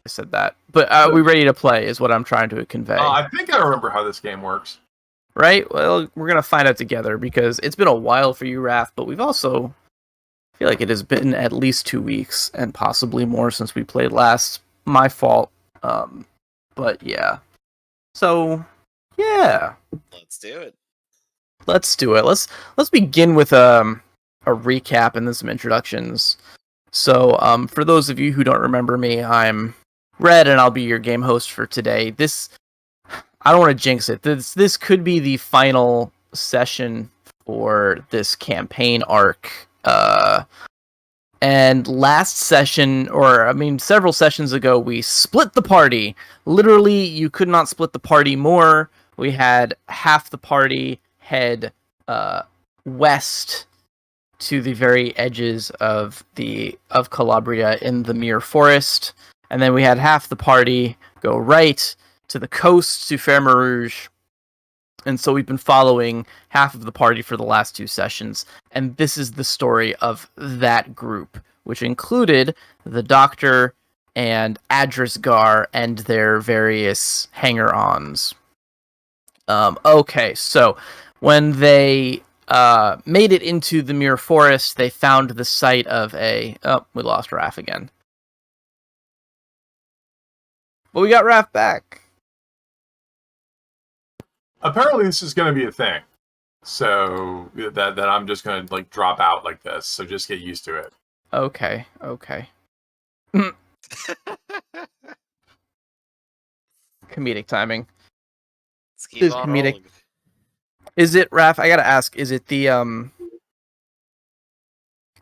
said that. But are we ready to play is what I'm trying to convey. I think I remember how this game works. Right? Well, we're going to find out together because it's been a while for you, Raph, but we've also... I feel like it has been at least 2 weeks and possibly more since we played last. My fault. But yeah. So, yeah. Let's do it. Let's begin with a recap and then some introductions. So, for those of you who don't remember me, I'm Red and I'll be your game host for today. I don't want to jinx it. This could be the final session for this campaign arc. And last session, several sessions ago, we split the party. Literally, you could not split the party more. We had half the party head west to the very edges of Calabria in the Mere Forest, and then we had half the party go right to the coast to Fermarouge. And so we've been following half of the party for the last 2 sessions, and this is the story of that group, which included the Doctor and Adrisgar and their various hanger-ons. Okay, so when they made it into the Mere Forest, they found the site of we lost Raph again. But we got Raph back. Apparently this is going to be a thing, so that I'm just going to drop out like this. So just get used to it. Okay. Comedic timing. Let's keep on comedic. rolling. Is it, Raph? I gotta ask. Is it the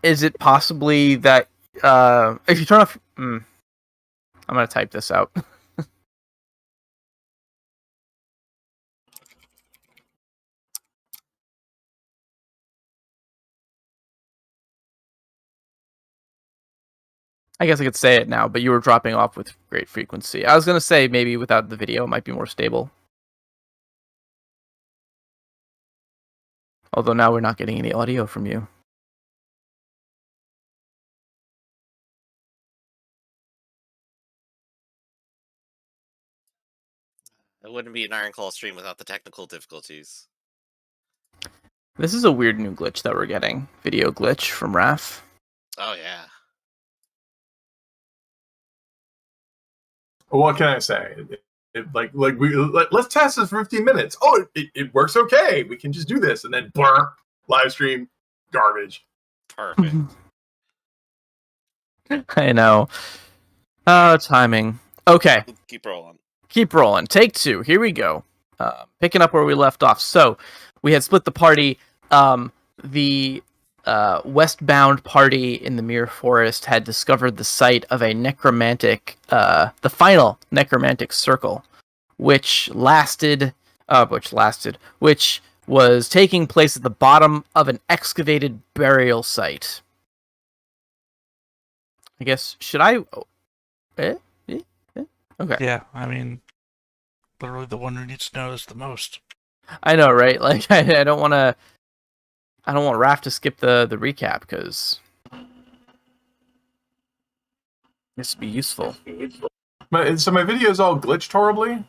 Is it possibly that if you turn off? I'm gonna type this out. I guess I could say it now, but you were dropping off with great frequency. I was going to say maybe without the video it might be more stable. Although now we're not getting any audio from you. It wouldn't be an Ironclaw stream without the technical difficulties. This is a weird new glitch that we're getting. Video glitch from Raph. Oh, yeah. What can I say? Let's test this for 15 minutes. Oh, it works okay. We can just do this, and then blur, live stream, garbage. Perfect. I know. Timing. Okay. Keep rolling. Take 2. Here we go. Picking up where we left off. So, we had split the party. The westbound party in the Mere Forest had discovered the site of a necromantic, the final necromantic circle, which was taking place at the bottom of an excavated burial site. I guess, should I... Okay. Yeah, I mean, literally the one who needs to know is the most. I know, right? Like, I don't want Raph to skip the recap, because this would be useful. So my video is all glitched horribly?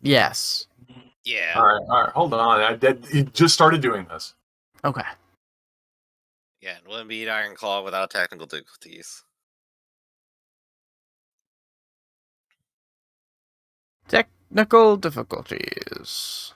Yes. Yeah. Alright, hold on. It just started doing this. Okay. Yeah, it wouldn't be an Ironclaw without technical difficulties. Technical difficulties.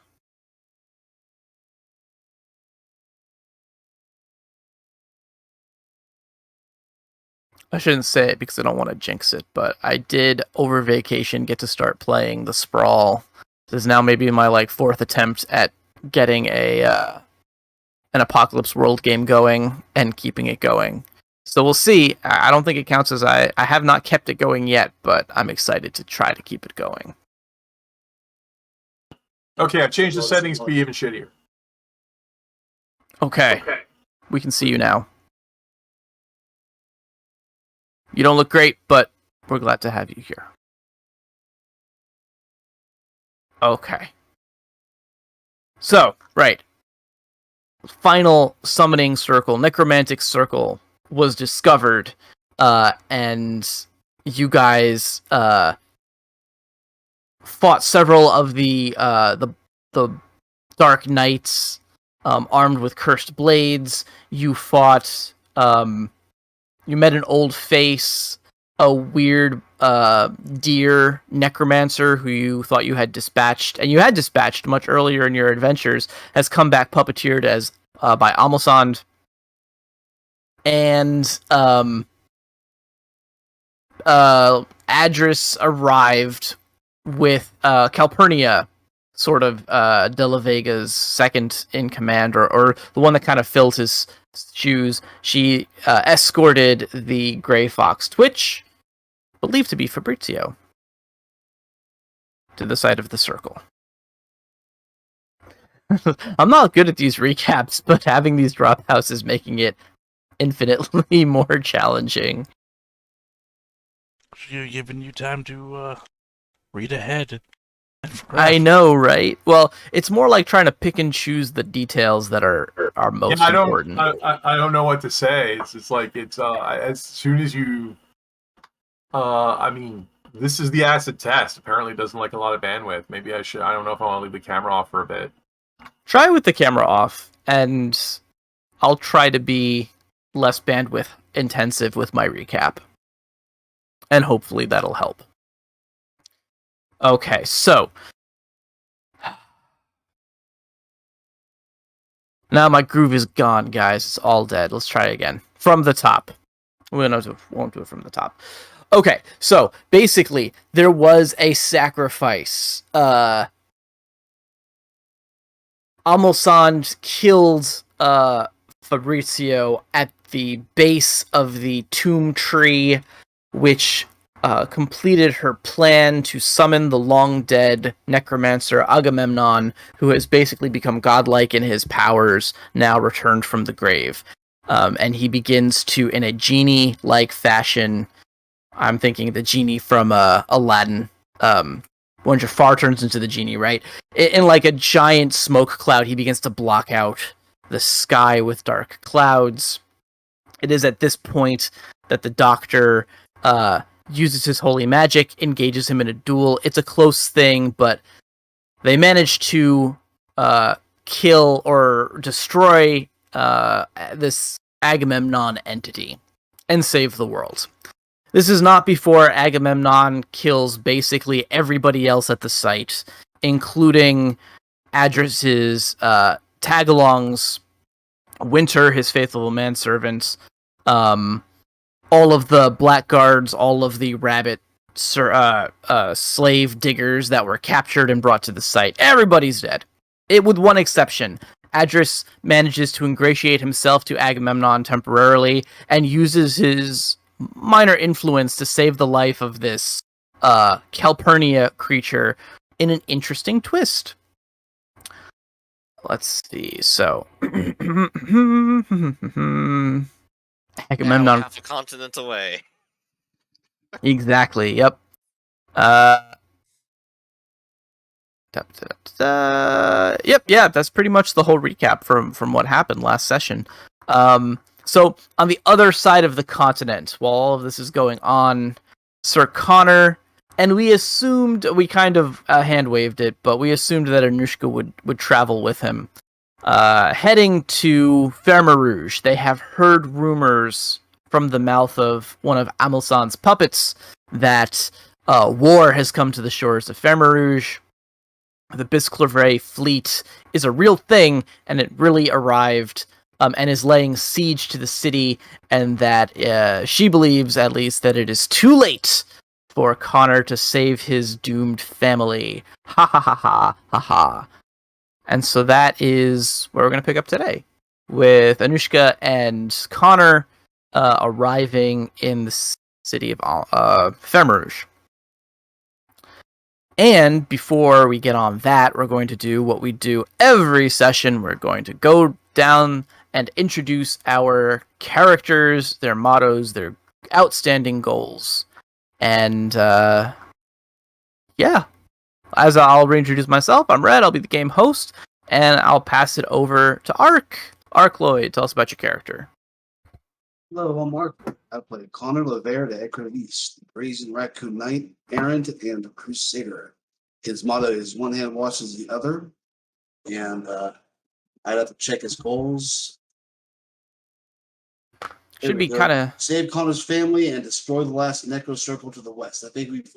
I shouldn't say it because I don't want to jinx it, but I did over vacation get to start playing the Sprawl. This is now maybe my 4th attempt at getting an Apocalypse World game going and keeping it going. So we'll see. I don't think it counts as I have not kept it going yet, but I'm excited to try to keep it going. Okay, I've changed the settings to be even shittier. Okay. We can see you now. You don't look great, but we're glad to have you here. Okay. So, right. Final summoning circle, necromantic circle, was discovered, and you guys fought several of the Dark Knights armed with cursed blades. You fought. You met an old face, a weird deer necromancer who you thought you had dispatched, and you had dispatched much earlier in your adventures, has come back puppeteered as by Amosand. And Adris arrived with Calpurnia, sort of De La Vega's second in command, or the one that kind of filled his shoes. She escorted the Grey Fox Twitch, believed to be Fabrizio, to the side of the circle. I'm not good at these recaps, but having these drop houses making it infinitely more challenging. You're giving you time to read ahead. I know, right? Well, it's more like trying to pick and choose the details that are most important. I don't know what to say. It's like as soon as you, I mean, this is the acid test. Apparently, it doesn't like a lot of bandwidth. Maybe I should. I don't know if I want to leave the camera off for a bit. Try with the camera off, and I'll try to be less bandwidth intensive with my recap, and hopefully that'll help. Okay, so now my groove is gone, guys. It's all dead. Let's try it again from the top. We won't do it from the top. Okay, so basically there was a sacrifice. Amosand killed Fabrizio at the base of the tomb tree, which completed her plan to summon the long-dead necromancer Agamemnon, who has basically become godlike in his powers, now returned from the grave. And he begins to, in a genie-like fashion, I'm thinking the genie from Aladdin, when Jafar turns into the genie, right? In like a giant smoke cloud, he begins to block out the sky with dark clouds. It is at this point that the doctor uses his holy magic, engages him in a duel. It's a close thing, but they manage to kill or destroy this Agamemnon entity and save the world. This is not before Agamemnon kills basically everybody else at the site, including Adris's tagalongs, Winter, his faithful manservant, all of the blackguards, all of the rabbit slave diggers that were captured and brought to the site. Everybody's dead. With one exception. Adris manages to ingratiate himself to Agamemnon temporarily and uses his minor influence to save the life of this Calpurnia creature in an interesting twist. Let's see. So Agamemnon, half a continent away. Exactly. Yep. Yep. Yeah. That's pretty much the whole recap from what happened last session. So on the other side of the continent, while all of this is going on, Sir Connor, and we kind of hand waved it, but we assumed that Anushka would travel with him, heading to Fermarouge. They have heard rumors from the mouth of one of Amosand's puppets that war has come to the shores of Fermarouge. The Bisclavret fleet is a real thing, and it really arrived and is laying siege to the city, and that she believes, at least, that it is too late for Connor to save his doomed family. Ha ha ha ha ha ha. And so that is where we're going to pick up today, with Anushka and Connor arriving in the city of Fermarouge. And before we get on that, we're going to do what we do every session. We're going to go down and introduce our characters, their mottos, their outstanding goals. And, yeah. As I'll reintroduce myself, I'm Red, I'll be the game host, and I'll pass it over to Ark. Ark Lloyd, tell us about your character. Hello, I'm Mark. I play Connor Levere, the Echo East, the Brazen Raccoon Knight, Errant, and the Crusader. his motto is one hand washes the other, and I'd have to check his goals. There Should we be go. kind of. Save Connor's family and destroy the last necro circle to the west. I think we've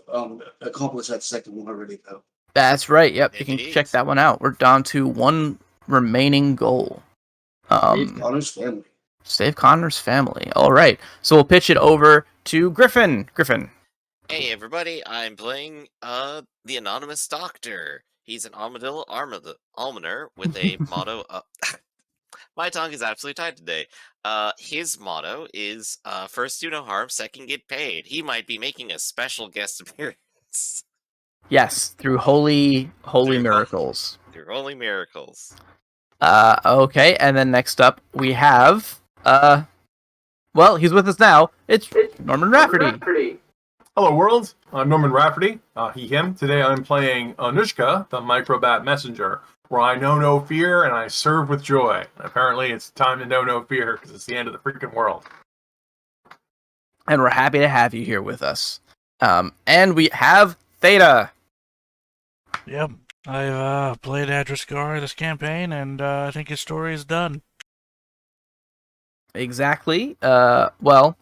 accomplished that second one already, though. That's right. Yep, you can Indeed. check that one out. We're down to one remaining goal. Save Connor's family. Save Connor's family. All right. So we'll pitch it over to Griffin. Griffin. Hey everybody, I'm playing the anonymous doctor. He's an armadillo almoner with a motto of my tongue is absolutely tied today. His motto is first do no harm, second get paid. He might be making a special guest appearance. Yes, through holy miracles. Through holy miracles. Okay, and then next up we have well, he's with us now. It's Norman Rafferty. Hello, world. I'm Norman Rafferty. He, him. Today I'm playing Anushka, the Microbat Messenger, where I know no fear and I serve with joy. Apparently, it's time to know no fear because it's the end of the freaking world. And we're happy to have you here with us. And we have Theta. Yep. I've played Adriscar this campaign, and I think his story is done. Exactly. Well,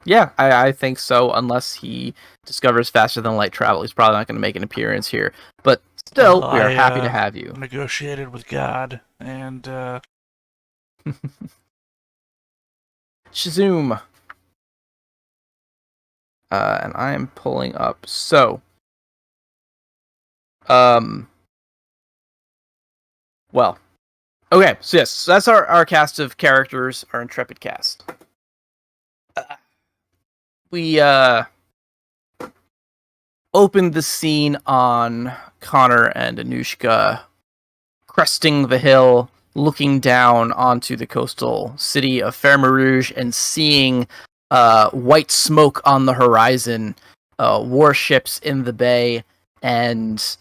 yeah, I think so, unless he discovers faster than light travel. He's probably not going to make an appearance here. But still, Well, we are happy to have you. Negotiated with God, and Shazoom. And I am pulling up. So, well, okay. So yes, so that's our cast of characters, our intrepid cast. We opened the scene on Connor and Anushka cresting the hill, looking down onto the coastal city of Fermarouge and seeing white smoke on the horizon, warships in the bay, and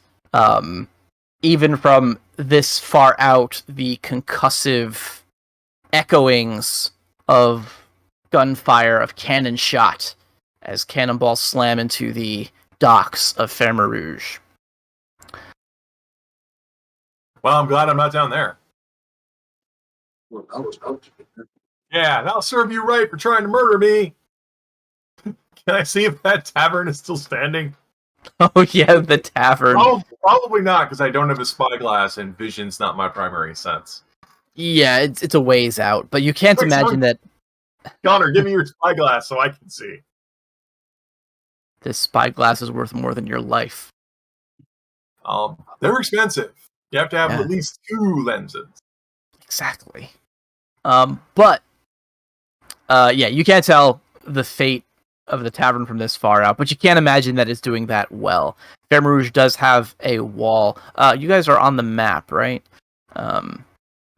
even from this far out, the concussive echoings of gunfire, of cannon shot, as cannonballs slam into the docks of Fermarouge. Well, I'm glad I'm not down there. Well, out. Yeah, that'll serve you right for trying to murder me. Can I see if that tavern is still standing? Oh yeah, the tavern. Oh, probably not, because I don't have a spyglass and vision's not my primary sense. Yeah, it's a ways out, but you can't Wait, imagine that Connor, give me your spyglass so I can see. this spyglass is worth more than your life. They're expensive. You have to have Yeah. at least 2 lenses. Exactly. But yeah, you can't tell the fate of the tavern from this far out, but you can't imagine that it's doing that well. Fermarouge does have a wall. You guys are on the map, right?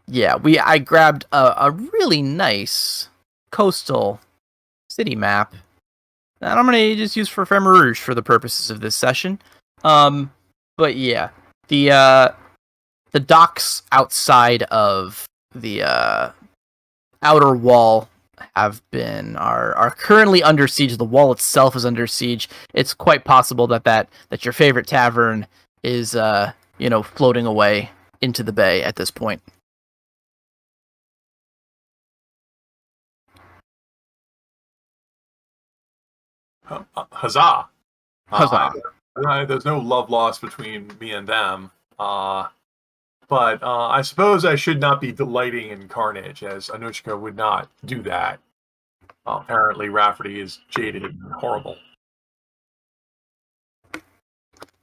Yeah, I grabbed a really nice coastal city map that I'm gonna just use for Fermarouge for the purposes of this session. But yeah, the docks outside of the outer wall are currently under siege. The wall itself is under siege. It's quite possible that your favorite tavern is floating away into the bay at this point. Huzzah! Huzzah! There's no love lost between me and them. But I suppose I should not be delighting in carnage, as Anushka would not do that. Apparently, Rafferty is jaded and horrible.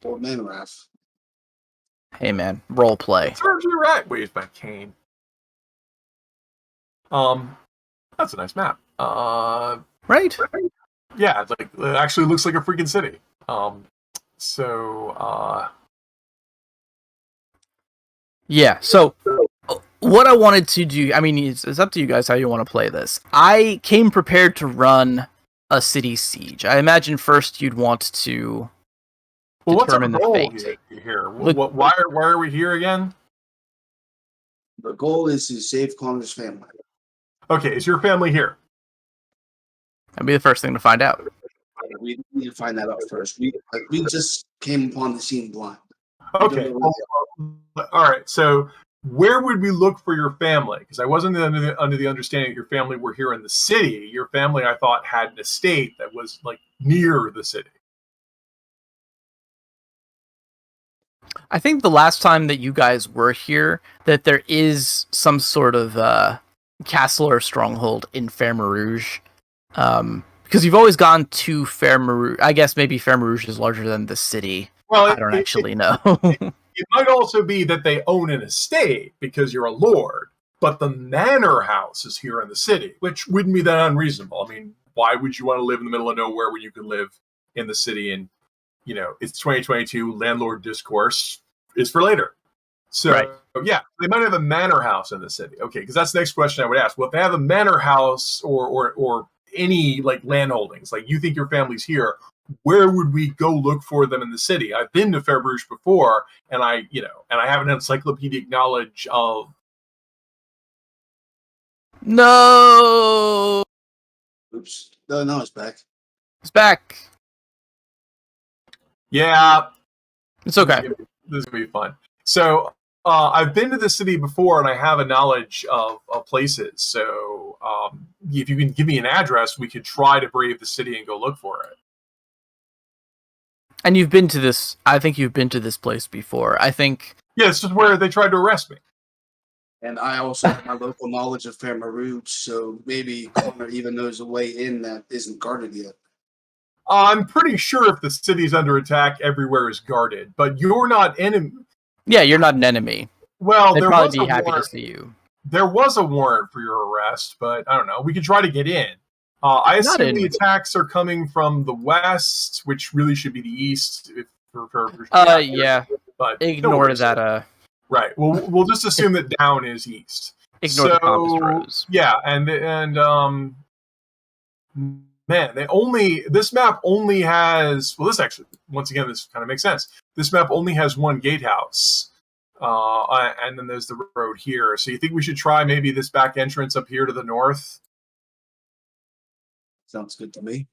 Old man, Raph. Hey man, role play. Serves you right. Waves by Kane. That's a nice map. Right? Yeah, it actually looks like a freaking city. Yeah, so what I wanted to do, I mean, it's up to you guys how you want to play this. I came prepared to run a city siege. I imagine first you'd want to determine the fate. Here? Why are we here again? The goal is to save Connor's family. Okay, is your family here? That'd be the first thing to find out. We need to find that out first. We just came upon the scene blind. Okay. All right. So, where would we look for your family? Because I wasn't under the understanding that your family were here in the city. Your family, I thought, had an estate that was like near the city. I think the last time that you guys were here, that there is some sort of castle or stronghold in Fermarouge. Because you've always gone to Fermarouge. I guess maybe Fermarouge is larger than the city. Well, I don't actually know. It might also be that they own an estate because you're a lord, but the manor house is here in the city, which wouldn't be that unreasonable. I mean, why would you want to live in the middle of nowhere when you can live in the city? And, you know, it's 2022, landlord discourse is for later. So, Right. Yeah, they might have a manor house in the city. Okay, because that's the next question I would ask. Well, if they have a manor house or any, like, land holdings, like you think your family's here, where would we go look for them in the city? I've been to Fermarouge before, and I have an encyclopedic knowledge of. No, Oops. No, it's back. it's back. Yeah, It's okay. This is gonna be fun. So I've been to the city before, and I have a knowledge of places. So if you can give me an address, we could try to brave the city and go look for it. And you've been to this. I think you've been to this place before. I think. Yeah, this is where they tried to arrest me. And I also have my local knowledge of Fermarouge, so maybe Connor even knows a way in that isn't guarded yet. I'm pretty sure if the city's under attack, everywhere is guarded. But you're not enemy. Yeah, you're not an enemy. Well, They'd there probably was be a happy to warrant. see you. There was a warrant for your arrest, but I don't know. We could try to get in. I Not assume the in. attacks are coming from the west, which really should be the east. Yeah. But Ignore that. Right. Well, we'll just assume that down is east. Ignore the compass rose. Yeah, and man, this map only has. Well, this actually, once again, this kind of makes sense. This map only has one gatehouse. And then there's the road here. So you think we should try maybe this back entrance up here to the north? Sounds good to me.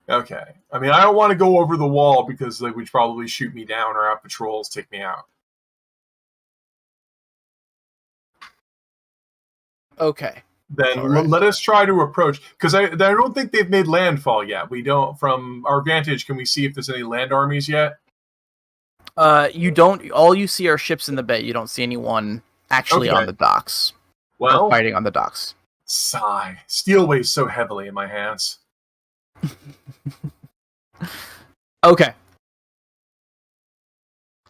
Okay. I mean, I don't want to go over the wall because they would probably shoot me down or have patrols take me out. Okay. Then All right. let us try to approach, because I don't think they've made landfall yet. We don't, from our vantage, can we see if there's any land armies yet? You don't. All you see are ships in the bay. You don't see anyone actually Okay. on the docks. Well, Or fighting on the docks. sigh. Steel weighs so heavily in my hands. Okay.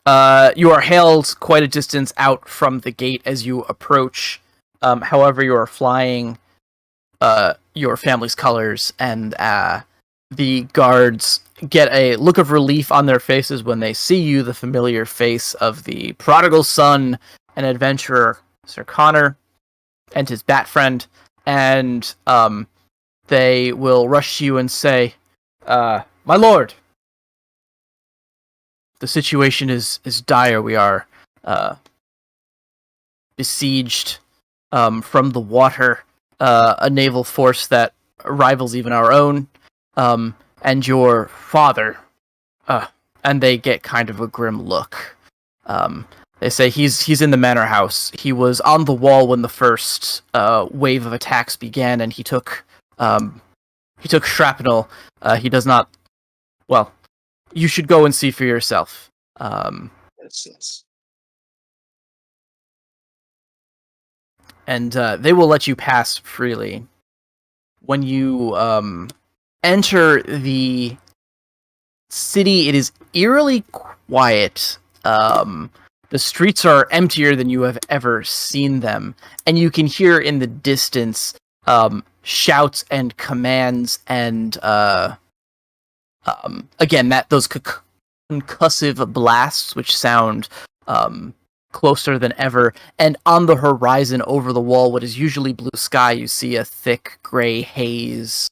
You are hailed quite a distance out from the gate as you approach. However, you are flying your family's colors, and the guards get a look of relief on their faces when they see you, the familiar face of the prodigal son and adventurer, Sir Connor, and his bat friend, and they will rush to you and say, my lord, the situation is dire. We are besieged from the water, a naval force that rivals even our own, and your father, and they get kind of a grim look. They say he's in the manor house. He was on the wall when the first wave of attacks began, and he took shrapnel. He does not. Well, you should go and see for yourself. Yes. And they will let you pass freely. When you enter the city, it is eerily quiet. The streets are emptier than you have ever seen them, and you can hear in the distance shouts and commands, and again those concussive blasts, which sound closer than ever. And on the horizon, over the wall, what is usually blue sky, you see a thick gray haze.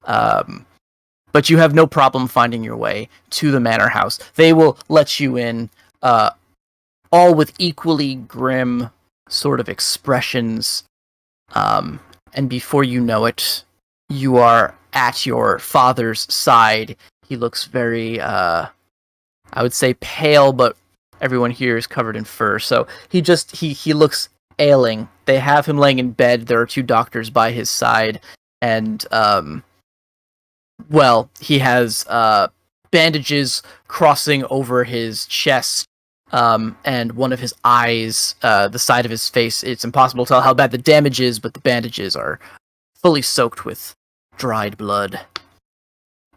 But you have no problem finding your way to the manor house. They will let you in, all with equally grim sort of expressions. And before you know it, you are at your father's side. He looks very, I would say pale, but everyone here is covered in fur. So he looks ailing. They have him laying in bed. There are 2 doctors by his side, and he has bandages crossing over his chest, and one of his eyes, the side of his face. It's impossible to tell how bad the damage is, but the bandages are fully soaked with dried blood.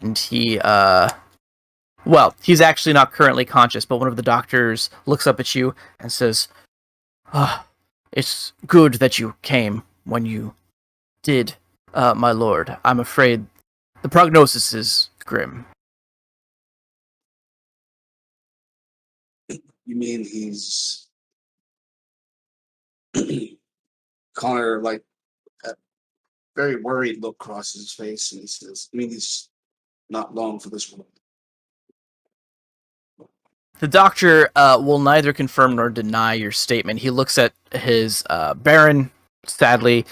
And he's actually not currently conscious, but one of the doctors looks up at you and says, it's good that you came when you did, my lord. I'm afraid the prognosis is grim. You mean he's Connor, like, a very worried look crosses his face, and he says, I mean, he's not long for this world. The doctor will neither confirm nor deny your statement. He looks at his baron, sadly.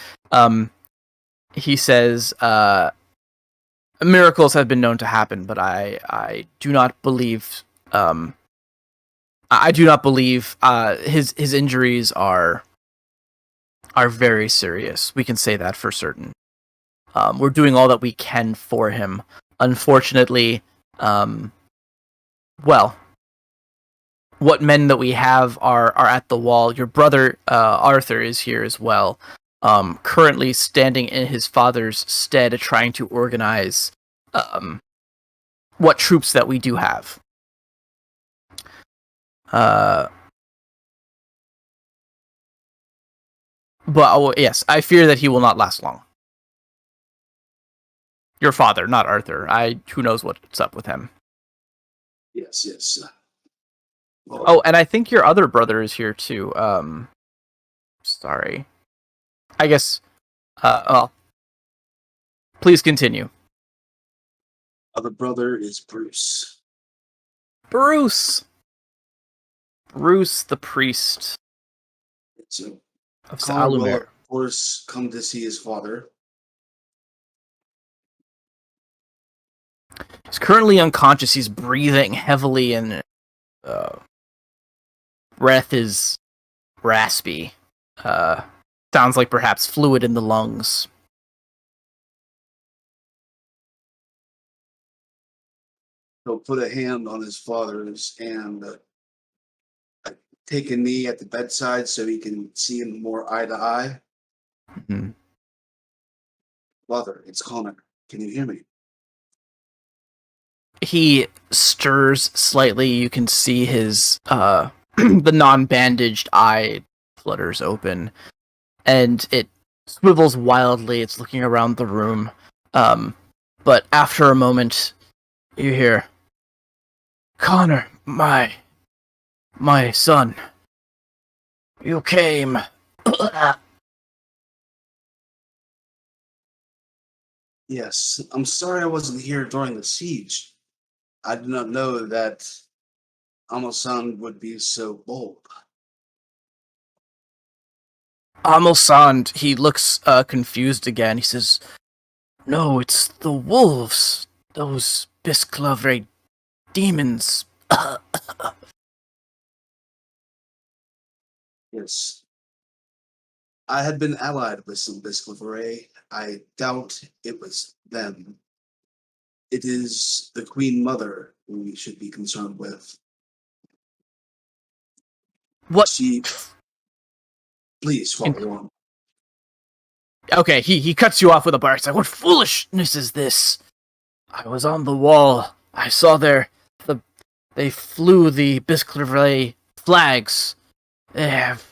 He says, miracles have been known to happen, but I do not believe... I do not believe his injuries are very serious. We can say that for certain. We're doing all that we can for him. Unfortunately, what men that we have are at the wall. Your brother Arthur is here as well, currently standing in his father's stead, trying to organize what troops that we do have. Yes, I fear that he will not last long. Your father, not Arthur. Who knows what's up with him. Yes. Oh, and I think your other brother is here too. Sorry. I guess, please continue. Other brother is Bruce. Bruce the priest So of Connor will, Salumir. of course, come to see his father. He's currently unconscious. He's breathing heavily, and breath is raspy. Sounds like perhaps fluid in the lungs. He'll put a hand on his father's and take a knee at the bedside so he can see him more eye to eye. Mm-hmm. Father, it's Connor. Can you hear me? He stirs slightly. You can see his the non-bandaged eye flutters open, and it swivels wildly. It's looking around the room, but after a moment, you hear, "Connor, my son, you came." Yes. I'm sorry I wasn't here during the siege. I did not know that Amosan would be so bold. Amosand, he looks confused again. He says, "No, it's the wolves. Those Bisclavre demons." Yes. I had been allied with some Bisclavre. I doubt it was them. It is the Queen Mother who we should be concerned with. What? Please follow on. Okay, he cuts you off with a bar. It's like, "What foolishness is this? I was on the wall. I saw they flew the Bisclavre flags. They have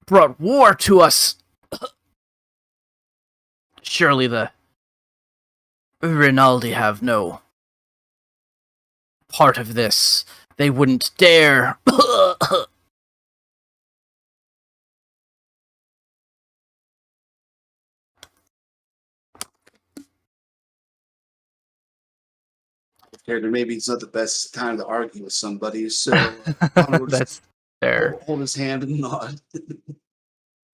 brought war to us. Surely the Rinaldi have no part of this. They wouldn't dare." Maybe it's not the best time to argue with somebody, so Connor will just That's fair. hold his hand and nod.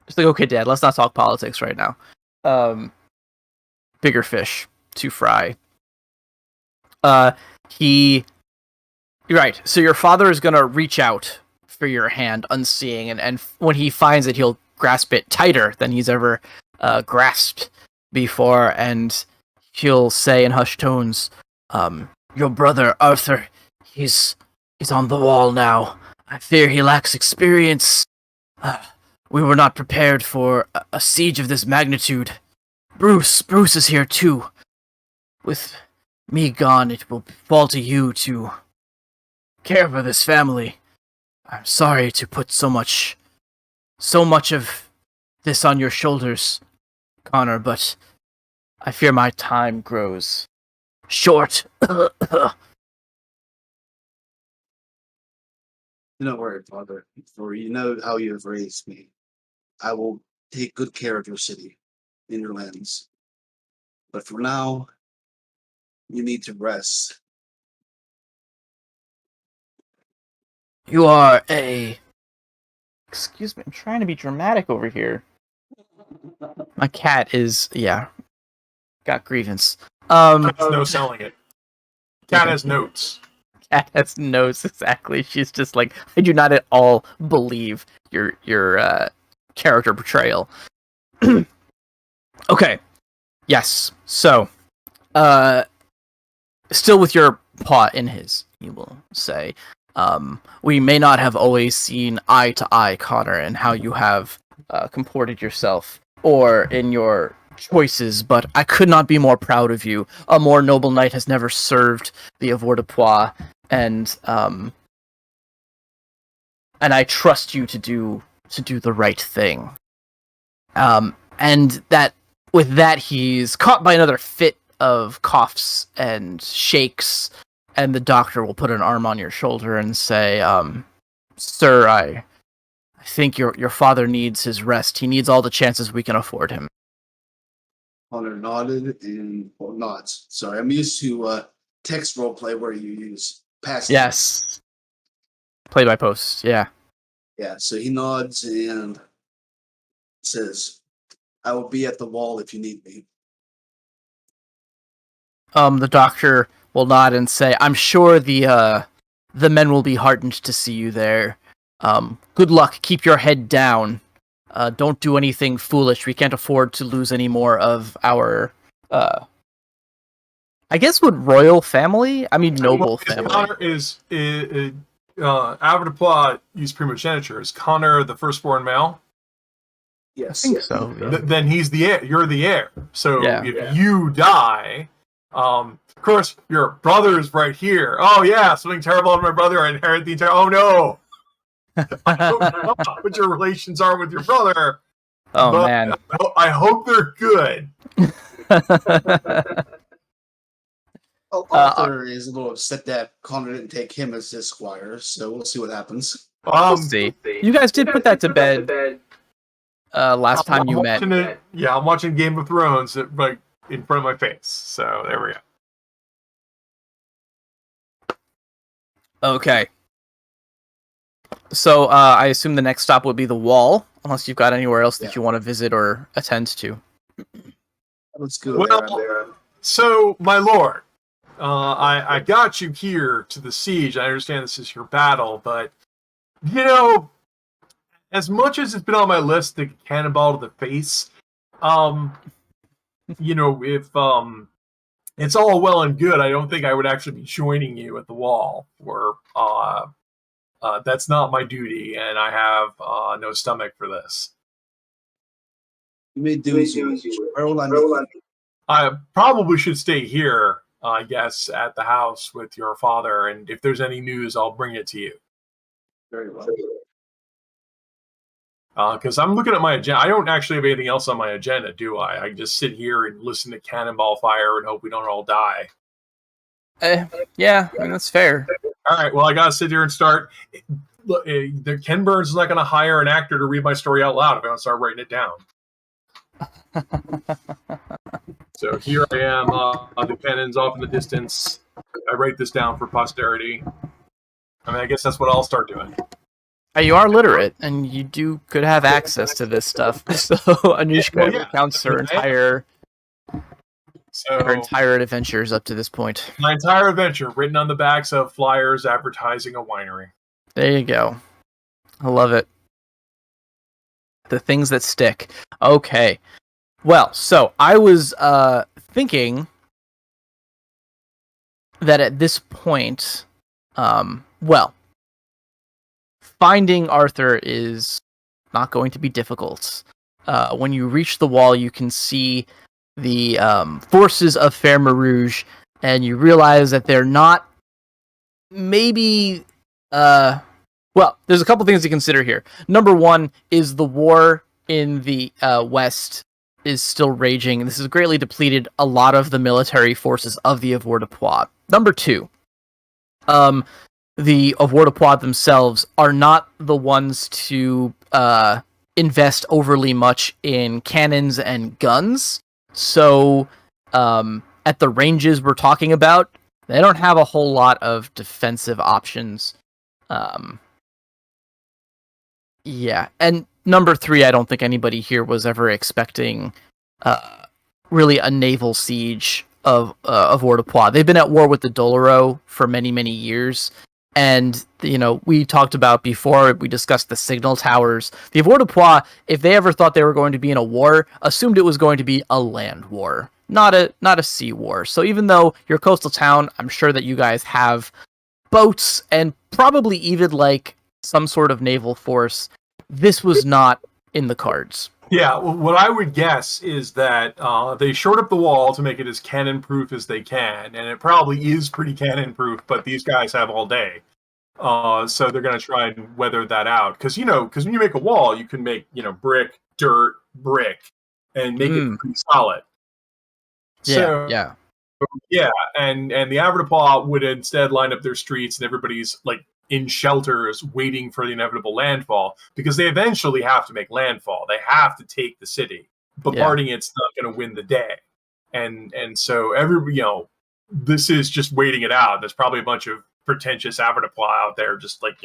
Just like, okay, Dad, let's not talk politics right now. Bigger fish to fry. You're right. So your father is gonna reach out for your hand, unseeing, and when he finds it, he'll grasp it tighter than he's ever grasped before, and he'll say in hushed tones, "Your brother Arthur, he's on the wall now. I fear he lacks experience. We were not prepared for a siege of this magnitude. Bruce is here too. With me gone, it will fall to you to care for this family. I'm sorry to put so much of this on your shoulders, Connor, but I fear my time grows short." Do not worry, Father, for you know how you have raised me. I will take good care of your city and your lands. But for now, you need to rest. You are a... Excuse me, I'm trying to be dramatic over here. My cat is, got grievance. There's no selling it. Cat has notes. Cat has notes, exactly. She's just like, I do not at all believe your character portrayal. Okay. Yes. So, still with your paw in his, he will say, we may not have always seen eye to eye, Connor, in how you have comported yourself, or in your choices, but I could not be more proud of you. A more noble knight has never served the avoirdupois, and I trust you to do the right thing. And that with that, he's caught by another fit of coughs and shakes, and the doctor will put an arm on your shoulder and say, "Sir, I think your father needs his rest. He needs all the chances we can afford him." Connor nodded and nods. Sorry, I'm used to text roleplay where you use past. Yes. Play by post, yeah. Yeah, so he nods and says, "I will be at the wall if you need me." The doctor will nod and say, "I'm sure the men will be heartened to see you there. Good luck. Keep your head down. Don't do anything foolish. We can't afford to lose any more of our, I guess, royal family? I mean, noble family." Connor is avoirdupois use primogeniture. Is Connor the firstborn male? Yes. I think so. Yeah. Then he's the heir. You're the heir. So Yeah. if you die, of course, your brother's right here. Oh yeah, something terrible on my brother. I inherit the entire. Oh no. I don't know what your relations are with your brother. Oh, but man. I hope they're good. Arthur is a little upset that Connor didn't take him as his squire, so we'll see what happens. We'll see. You guys did put that to bed last time you met. I'm watching Game of Thrones right in front of my face. So there we go. Okay. So I assume the next stop would be the wall, unless you've got anywhere else that you want to visit or attend to. Let's go. Well, so my lord, I got you here to the siege. I understand this is your battle, but as much as it's been on my list to cannonball to the face, if it's all well and good, I don't think I would actually be joining you at the wall. Or that's not my duty, and I have no stomach for this. You may do as you wish. Where will I meet you? I probably should stay here, I guess, at the house with your father, and if there's any news, I'll bring it to you. Very well. Because I'm looking at my agenda. I don't actually have anything else on my agenda, do I? I just sit here and listen to cannonball fire and hope we don't all die. Yeah, I mean, that's fair. All right, well, I got to sit here and start. Look, Ken Burns is not going to hire an actor to read my story out loud if I don't start writing it down. So here I am, the cannon's off in the distance. I write this down for posterity. I mean, I guess that's what I'll start doing. You are literate, and you could have access to this stuff. So Anushka recounts her entire adventures up to this point. My entire adventure, written on the backs of flyers advertising a winery. There you go. I love it. The things that stick. Okay. Well, so I was thinking that at this point, finding Arthur is not going to be difficult. When you reach the wall, you can see the forces of Fair Marouge, and you realize that they're not maybe... there's a couple things to consider here. Number one is the war in the west is still raging, and this has greatly depleted a lot of the military forces of the Avoirdupois. Number two, the Avoirdupois themselves are not the ones to invest overly much in cannons and guns. So, at the ranges we're talking about, they don't have a whole lot of defensive options. Yeah, and number three, I don't think anybody here was ever expecting really a naval siege of Avoirdupois. They've been at war with the Doloro for many, many years, and we talked about before, we discussed the signal towers. The Avoirdupois, if they ever thought they were going to be in a war, assumed it was going to be a land war, not a sea war. So even though you're a coastal town, I'm sure that you guys have boats and probably even like some sort of naval force. This was not in the cards. Yeah, well, what I would guess is that they shored up the wall to make it as cannon-proof as they can, and it probably is pretty cannon-proof, but these guys have all day. So they're going to try and weather that out. Because when you make a wall, you can make, brick, dirt, brick, and make it pretty solid. Yeah. Yeah, and the Avoirdupois would instead line up their streets, and everybody's like in shelters waiting for the inevitable landfall, because they eventually have to make landfall. They have to take the city. Bombarding it's not going to win the day. And so this is just waiting it out. There's probably a bunch of pretentious Avoirdupois out there just like,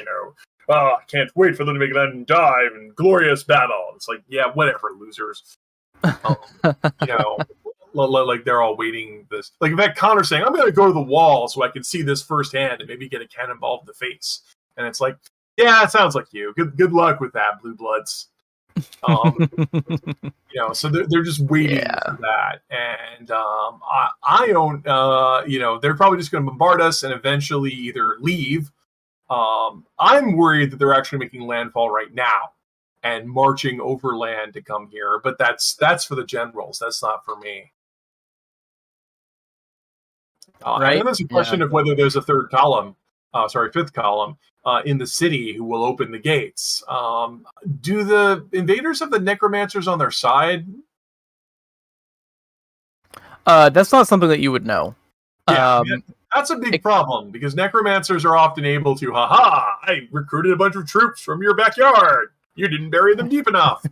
I can't wait for them to make land dive and glorious battle. It's like, yeah, whatever, losers. Like they're all waiting this. Like in fact, Connor's saying, I'm going to go to the wall so I can see this firsthand and maybe get a cannonball in the face. And it's like, yeah, it sounds like you. Good luck with that, Blue Bloods. So they're just waiting for that. And I don't, they're probably just going to bombard us and eventually either leave. I'm worried that they're actually making landfall right now and marching overland to come here. But that's for the generals. That's not for me. Right. And there's a question of whether there's a fifth column in the city who will open the gates. Do the invaders have the necromancers on their side? That's not something that you would know. Yeah, that's a big problem, because necromancers are often able to, I recruited a bunch of troops from your backyard. You didn't bury them deep enough.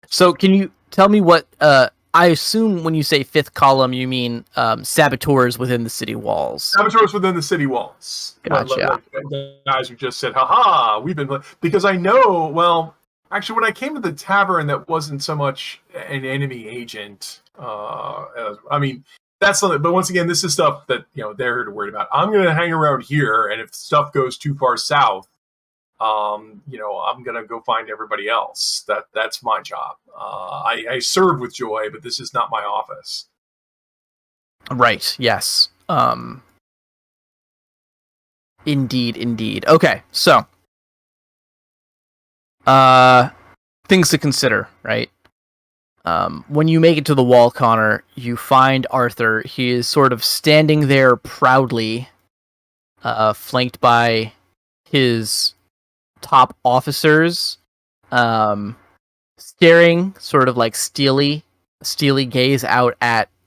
So can you tell me what... I assume when you say fifth column, you mean saboteurs within the city walls. Saboteurs within the city walls. Gotcha. Like guys who just said, we've been... Because I know, actually, when I came to the tavern, that wasn't so much an enemy agent. That's something... But once again, this is stuff that, they're here to worry about. I'm going to hang around here, and if stuff goes too far south, I'm going to go find everybody else. That's my job. I serve with joy, but this is not my office. Right. Yes. Indeed. Okay. So, things to consider, right? When you make it to the wall, Connor, you find Arthur. He is sort of standing there proudly, flanked by his top officers, staring sort of like steely gaze out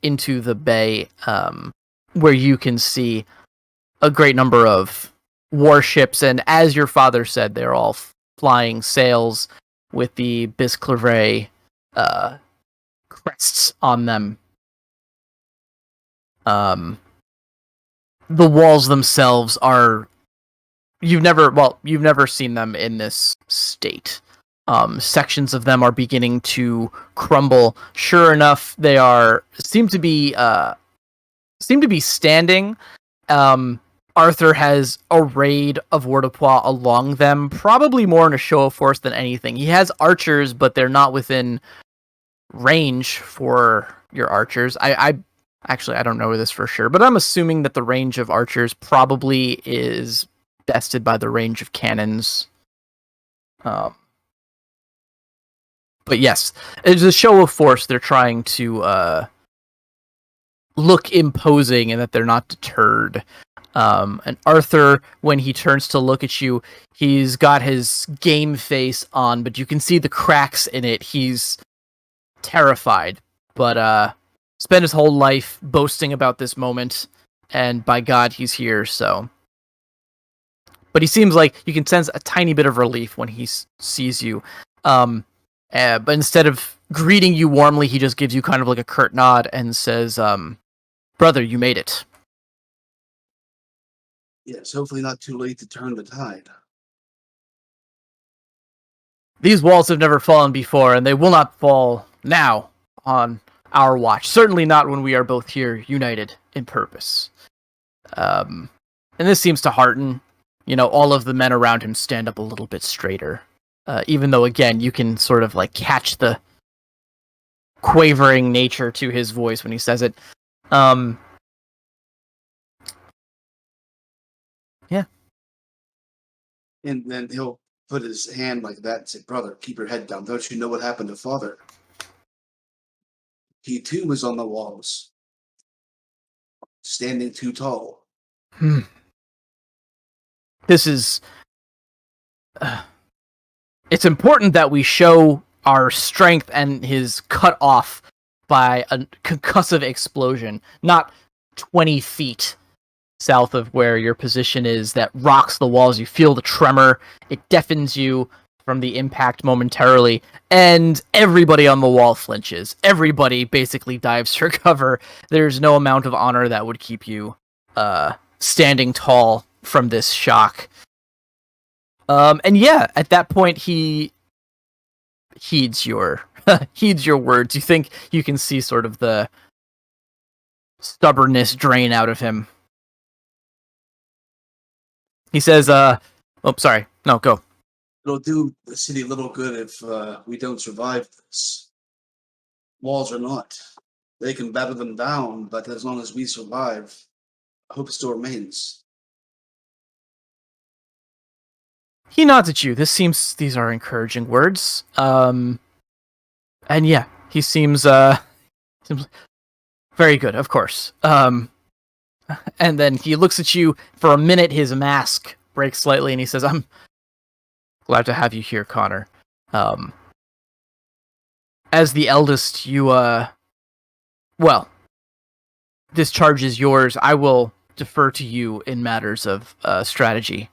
into the bay, where you can see a great number of warships, and as your father said, they're all flying sails with the Bisclevre crests on them. The walls themselves are... You've never seen them in this state. Sections of them are beginning to crumble. Sure enough, they seem to be standing. Arthur has a raid of Wardepois along them, probably more in a show of force than anything. He has archers, but they're not within range for your archers. I actually, I don't know this for sure, but I'm assuming that the range of archers probably is bested by the range of cannons. But yes, it's a show of force. They're trying to look imposing and that they're not deterred. And Arthur, when he turns to look at you, he's got his game face on, but you can see the cracks in it. He's terrified, but spent his whole life boasting about this moment, and by God, he's here, so... But he seems like you can sense a tiny bit of relief when he sees you. But instead of greeting you warmly, he just gives you kind of like a curt nod and says, brother, you made it. Yes, hopefully not too late to turn the tide. These walls have never fallen before, and they will not fall now on our watch. Certainly not when we are both here united in purpose. And this seems to hearten, all of the men around him stand up a little bit straighter. Even though, again, you can sort of like catch the quavering nature to his voice when he says it. Yeah. And then he'll put his hand like that and say, brother, keep your head down. Don't you know what happened to father? He too was on the walls, standing too tall. This is... it's important that we show our strength, and his cut off by a concussive explosion, not 20 feet south of where your position is, that rocks the walls. You feel the tremor. It deafens you from the impact momentarily, and everybody on the wall flinches. Everybody basically dives for cover. There's no amount of honor that would keep you standing tall from this shock. And yeah, at that point, he heeds your words. You think you can see sort of the stubbornness drain out of him. He says, oh, sorry. No, go. It'll do the city little good if we don't survive this. Walls or not. They can batter them down, but as long as we survive, hope still remains. He nods at you. These are encouraging words. And yeah, he seems very good, of course. And then he looks at you for a minute. His mask breaks slightly, and he says, I'm glad to have you here, Connor. As the eldest, you, this charge is yours. I will defer to you in matters of strategy.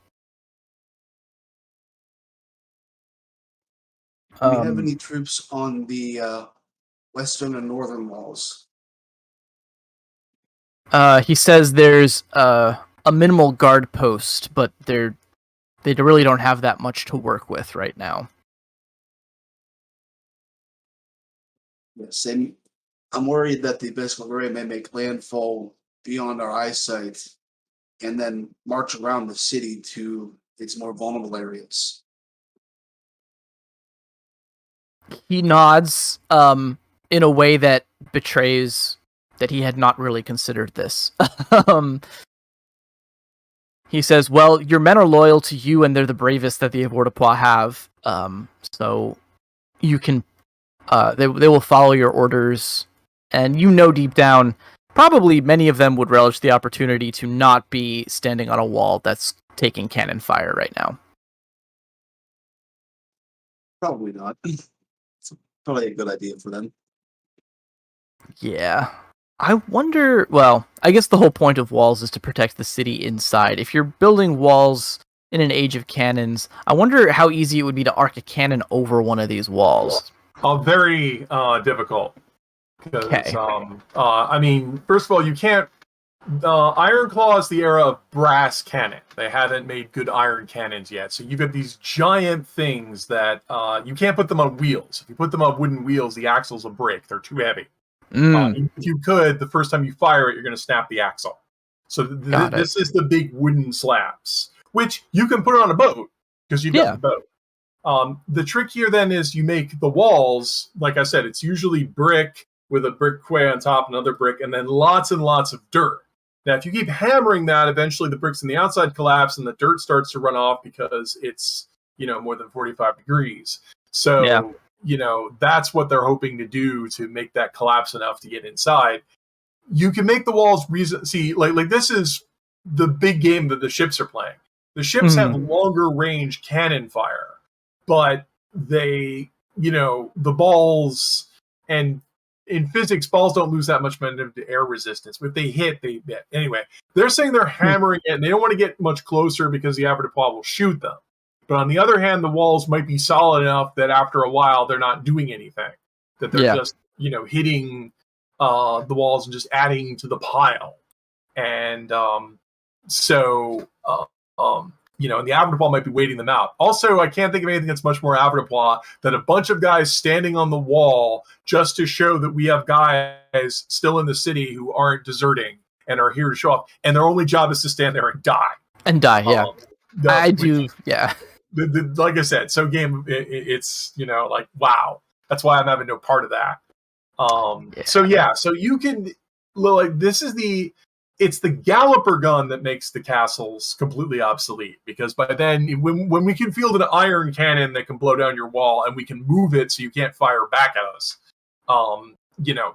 Do we have any troops on the western and northern walls? He says there's a minimal guard post, but they really don't have that much to work with right now. Yes, and I'm worried that the Disposition may make landfall beyond our eyesight and then march around the city to its more vulnerable areas. He nods in a way that betrays that he had not really considered this. He says, well, your men are loyal to you, and they're the bravest that the Wardepois have. So you can... they will follow your orders, and deep down, probably many of them would relish the opportunity to not be standing on a wall that's taking cannon fire right now. Probably not. It's probably a good idea for them. Yeah. I wonder... Well, I guess the whole point of walls is to protect the city inside. If you're building walls in an age of cannons, I wonder how easy it would be to arc a cannon over one of these walls. Very difficult. Because, Okay. I mean, first of all, you can't... Ironclaw is the era of brass cannon. They haven't made good iron cannons yet. So you've got these giant things that you can't put them on wheels. If you put them on wooden wheels, the axles will break. They're too heavy. If you could, the first time you fire it, you're going to snap the axle. So Got it. this is the big wooden slabs, which you can put on a boat because you've got the boat. The trick here then is you make the walls, like I said, it's usually brick with a brick quay on top, another brick, and then lots and lots of dirt. Now, if you keep hammering that, eventually the bricks on the outside collapse and the dirt starts to run off because it's, more than 45 degrees. So, that's what they're hoping to do to make that collapse enough to get inside. You can make the walls like this is the big game that the ships are playing. The ships have longer range cannon fire, but they, the balls, and in physics, balls don't lose that much momentum to air resistance. But if they hit, anyway, they're saying they're hammering it, and they don't want to get much closer because the Avoirdupois will shoot them. But on the other hand, the walls might be solid enough that after a while, they're not doing anything. That they're just, hitting the walls and just adding to the pile. And and the Avoirdupois might be waiting them out. Also, I can't think of anything that's much more Avoirdupois than a bunch of guys standing on the wall just to show that we have guys still in the city who aren't deserting and are here to show off. And their only job is to stand there and die. I do, like I said, so game, it's, like, wow. That's why I'm having no part of that. So you can, like, it's the galloper gun that makes the castles completely obsolete, because by then, when we can field an iron cannon that can blow down your wall and we can move it so you can't fire back at us,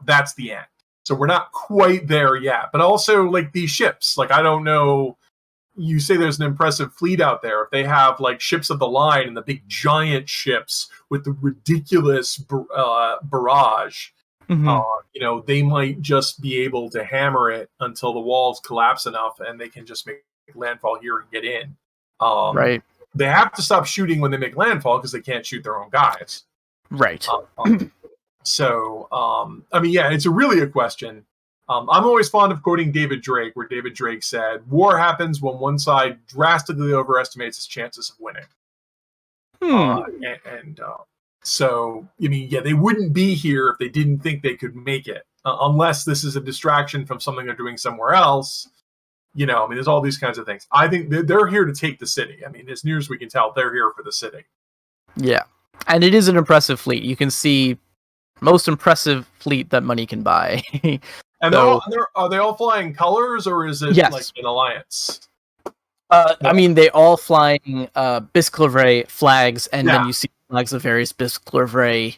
that's the end. So we're not quite there yet. But also, like, these ships, like, I don't know, you say there's an impressive fleet out there. If they have, like, ships of the line and the big giant ships with the ridiculous barrage, they might just be able to hammer it until the walls collapse enough and they can just make landfall here and get in. Right. They have to stop shooting when they make landfall because they can't shoot their own guys. Right. It's really a question. I'm always fond of quoting David Drake, where David Drake said, "War happens when one side drastically overestimates its chances of winning." They wouldn't be here if they didn't think they could make it, unless this is a distraction from something they're doing somewhere else. There's all these kinds of things. I think they're here to take the city. As near as we can tell, they're here for the city. Yeah. And it is an impressive fleet. You can see most impressive fleet that money can buy. And are they all flying colors, or is it like an alliance? They all flying Bisclavret flags, and then you see flags of various Bisclavret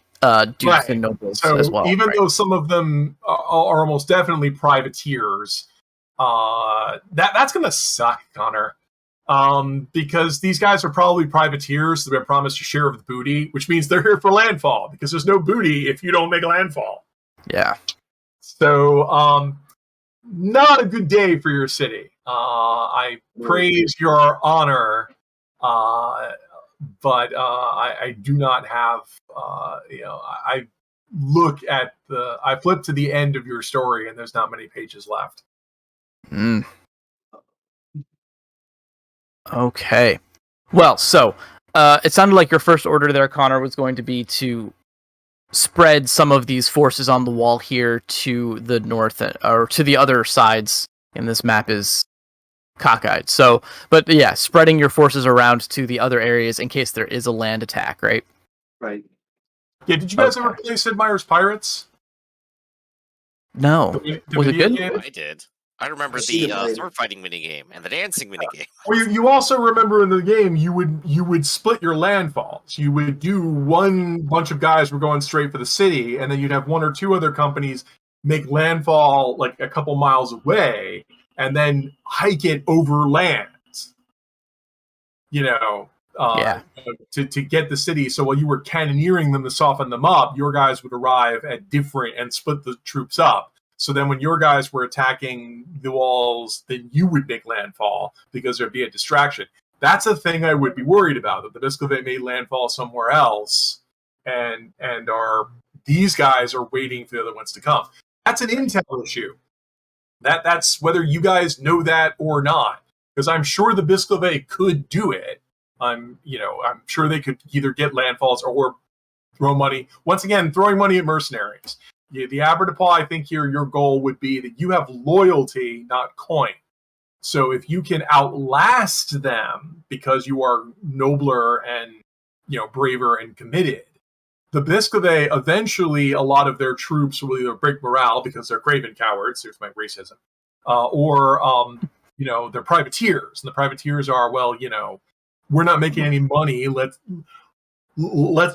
dukes and nobles as well. Even though some of them are almost definitely privateers, that's going to suck, Connor. Because these guys are probably privateers that have promised a share of the booty, which means they're here for landfall, because there's no booty if you don't make landfall. Yeah. So, not a good day for your city. I praise your honor, but I do not have, I flip to the end of your story and there's not many pages left. Okay. Well, so, it sounded like your first order there, Connor, was going to be to spread some of these forces on the wall here to the north, or to the other sides in this map is cockeyed. So, but yeah, spreading your forces around to the other areas in case there is a land attack, right? Right. Yeah, did you guys ever play Sid Meier's Pirates? No. Was it good? I did. I remember the sword fighting minigame and the dancing minigame. Well, you also remember in the game you would split your landfalls. You would do one bunch of guys were going straight for the city, and then you'd have one or two other companies make landfall like a couple miles away, and then hike it over land. To get the city. So while you were cannoneering them to soften them up, your guys would arrive at different and split the troops up. So then when your guys were attacking the walls, then you would make landfall because there'd be a distraction. That's a thing I would be worried about, that the Bisclavret made landfall somewhere else and these guys are waiting for the other ones to come. That's an intel issue. That's whether you guys know that or not. Because I'm sure the Bisclavret could do it. I'm sure they could either get landfalls or throw money. Once again, throwing money at mercenaries. The Avoirdupois, I think here your goal would be that you have loyalty, not coin. So if you can outlast them because you are nobler and braver and committed, the Biscove eventually a lot of their troops will either break morale because they're craven cowards. Here's my racism, or they're privateers, and the privateers are we're not making any money. Let's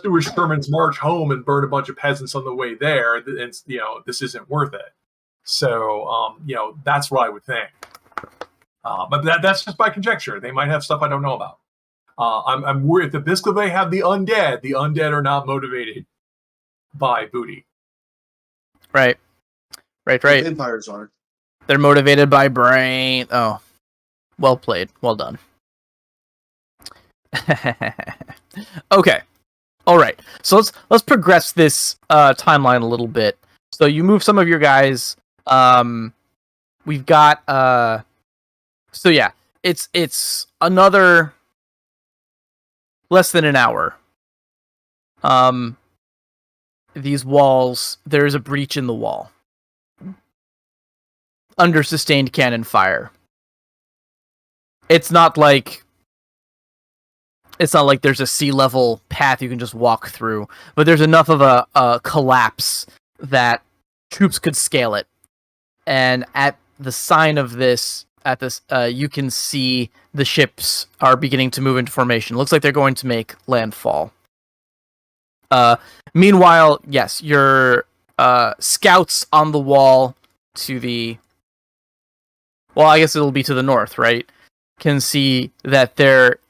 do a Sherman's march home and burn a bunch of peasants on the way there. And this isn't worth it. So that's what I would think. But that's just my conjecture. They might have stuff I don't know about. I'm worried if the Biscove have the undead are not motivated by booty. Right. The vampires are. They're motivated by brain. Oh, well played. Well done. Okay. All right. So let's progress this timeline a little bit. So you move some of your guys. We've got so yeah, it's another less than an hour. These walls, there's a breach in the wall. Under sustained cannon fire. It's not like there's a sea level path you can just walk through, but there's enough of a collapse that troops could scale it. And at the sign of this, you can see the ships are beginning to move into formation. Looks like they're going to make landfall. Meanwhile, yes, your scouts on the wall to the... Well, I guess it'll be to the north, right? Can see that there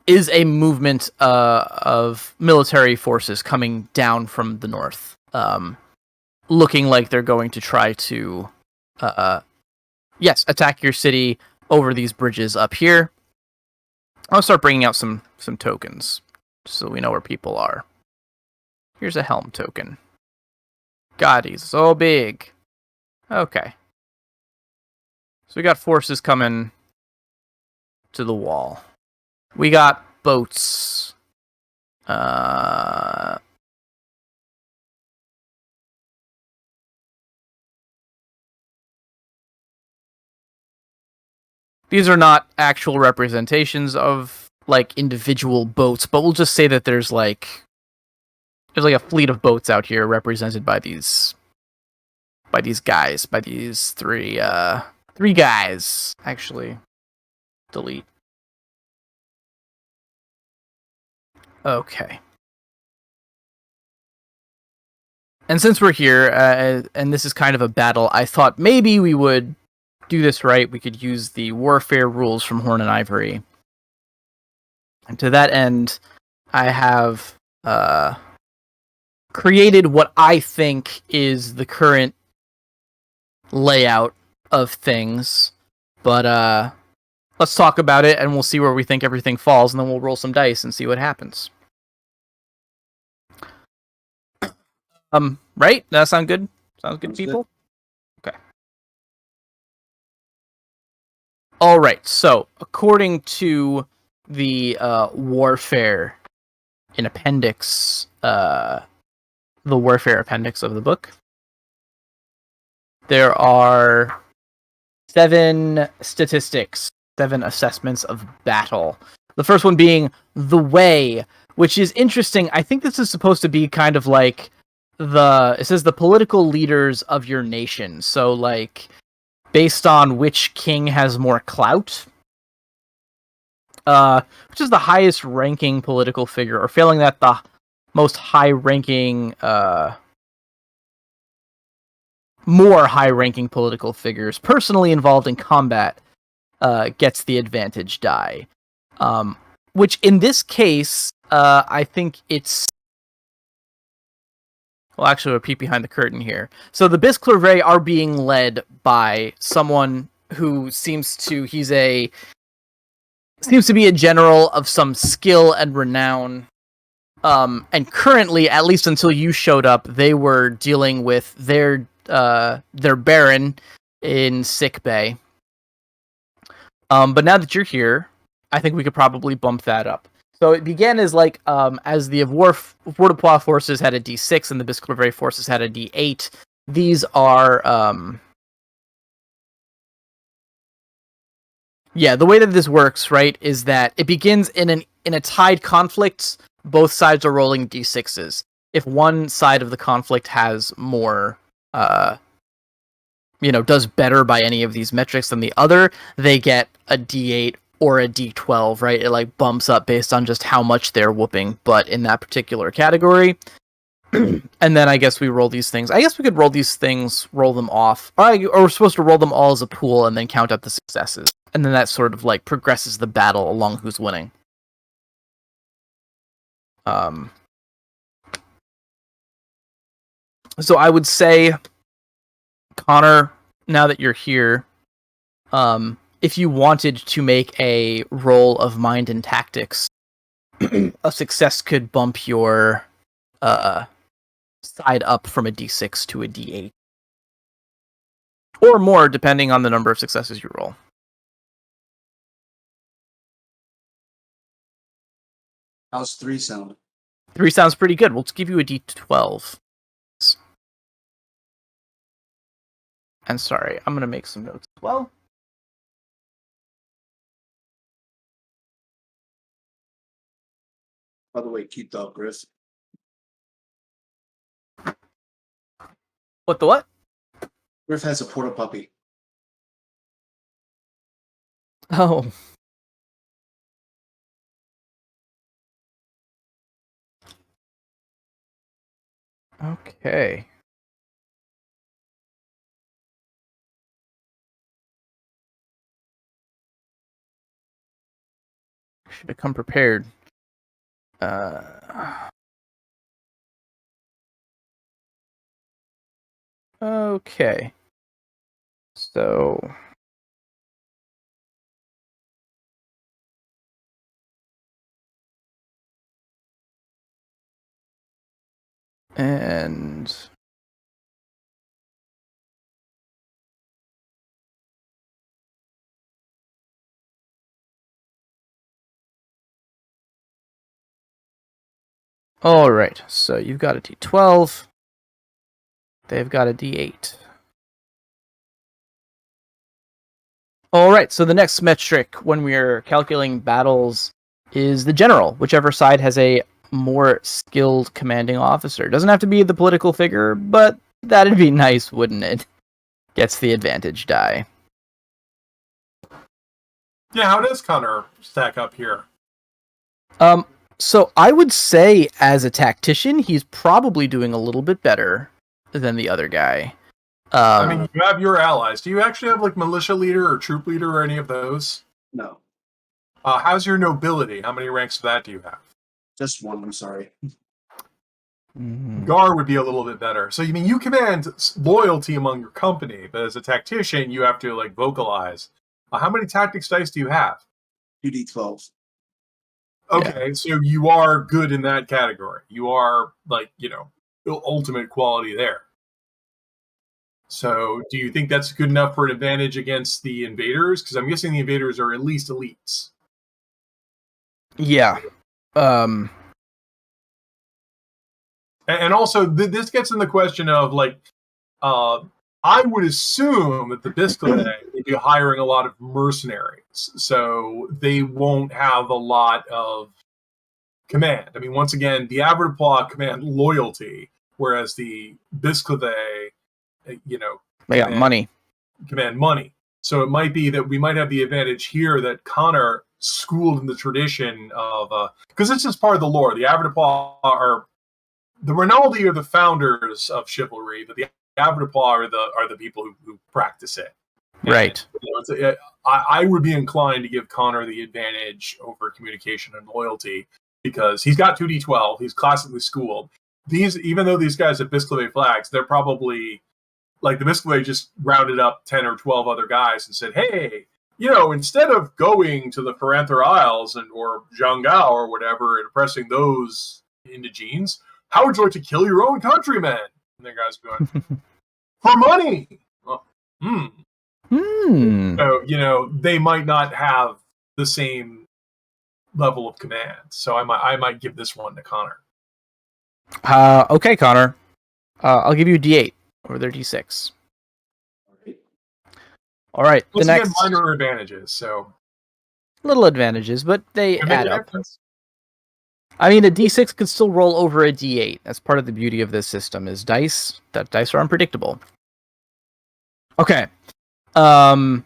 is a movement of military forces coming down from the north. Looking like they're going to try to, attack your city over these bridges up here. I'll start bringing out some tokens, so we know where people are. Here's a helm token. God, he's so big. Okay. So we got forces coming to the wall. We got boats. These are not actual representations of individual boats, but we'll just say that there's a fleet of boats out here represented by these guys, by these three guys. Actually, delete. Okay. And since we're here, and this is kind of a battle, I thought maybe we would do this right. We could use the warfare rules from Horn and Ivory. And to that end, I have created what I think is the current layout of things. But let's talk about it, and we'll see where we think everything falls, and then we'll roll some dice and see what happens. Right? That sound good? Sounds good, people? Good. Okay. All right. So, according to the warfare in appendix, the warfare appendix of the book, there are 7 statistics, 7 assessments of battle. The first one being the way, which is interesting. I think this is supposed to be kind of like it says the political leaders of your nation. So based on which king has more clout, which is the highest ranking political figure, or failing that, the most high ranking, more high ranking political figures personally involved in combat gets the advantage die. Which in this case, I think it's... Well, actually, we'll peek behind the curtain here. So the Bisclervais are being led by someone who seems to be a general of some skill and renown. And currently, at least until you showed up, they were dealing with their baron in sickbay. But now that you're here, I think we could probably bump that up. So it began as as the Avoirdupois forces had a D6 and the Bisclervais forces had a D8. These are Yeah, the way that this works, right, is that it begins in a tied conflict. Both sides are rolling d6s. If one side of the conflict has more, does better by any of these metrics than the other, they get a d8 or a d12, right? It like bumps up based on just how much they're whooping, but in that particular category. And then I guess we roll these things. I guess we could roll these things, roll them off. Or we're supposed to roll them all as a pool and then count up the successes. And then that sort of like progresses the battle along who's winning. So I would say, Connor, now that you're here, if you wanted to make a roll of mind and tactics, a success could bump your side up from a d6 to a d8. Or more, depending on the number of successes you roll. How's 3 sound? 3 sounds pretty good. We'll give you a d12. And sorry, I'm going to make some notes as well. By the way, cute dog, Griff. What the what? Griff has a porta puppy. Oh. Okay. Should have come prepared. Okay. So and all right. So you've got a d12. They've got a d8. All right, so the next metric when we're calculating battles is the general, whichever side has a more skilled commanding officer. Doesn't have to be the political figure, but that'd be nice, wouldn't it? Gets the advantage die. Yeah, how does Connor stack up here? So I would say as a tactician, he's probably doing a little bit better than the other guy. I mean, you have your allies. Do you actually have like militia leader or troop leader or any of those? No. How's your nobility? How many ranks of that do you have? Just one, I'm sorry. Gar would be a little bit better. So you mean you command loyalty among your company, but as a tactician, you have to like vocalize. How many tactics dice do you have? 2d12. Okay, so you are good in that category. You are like, ultimate quality there. So do you think that's good enough for an advantage against the invaders? Because I'm guessing the invaders are at least elites. Yeah. And also, this gets in the question of, like, I would assume that the Bisclave would be hiring a lot of mercenaries, so they won't have a lot of command. I mean, once again, the Averdaplaw command loyalty, whereas the Bisclave, they got money. Command money. So it might be that we might have the advantage here that Connor schooled in the tradition of, because this is part of the lore. The Averdaplaw are the Rinaldi are the founders of chivalry, but the Averdaplaw are the people who practice it. Right. And, I would be inclined to give Connor the advantage over communication and loyalty because he's got 2d12. He's classically schooled. Even though these guys have Bisclave flags, they're probably like the Bisclave just rounded up 10 or 12 other guys and said, hey, instead of going to the Feranther Isles or Zhangao or whatever and oppressing those indigenes, how would you like to kill your own countrymen? And the guys going, for money. Well, So, they might not have the same level of command. So I might give this one to Connor. Okay, Connor. I'll give you a d8 over their d6. All right. Once the again, next minor advantages. So little advantages, but they Can make add a up. difference. I mean, a D6 could still roll over a D8. That's part of the beauty of this system. Is dice are unpredictable. Okay. So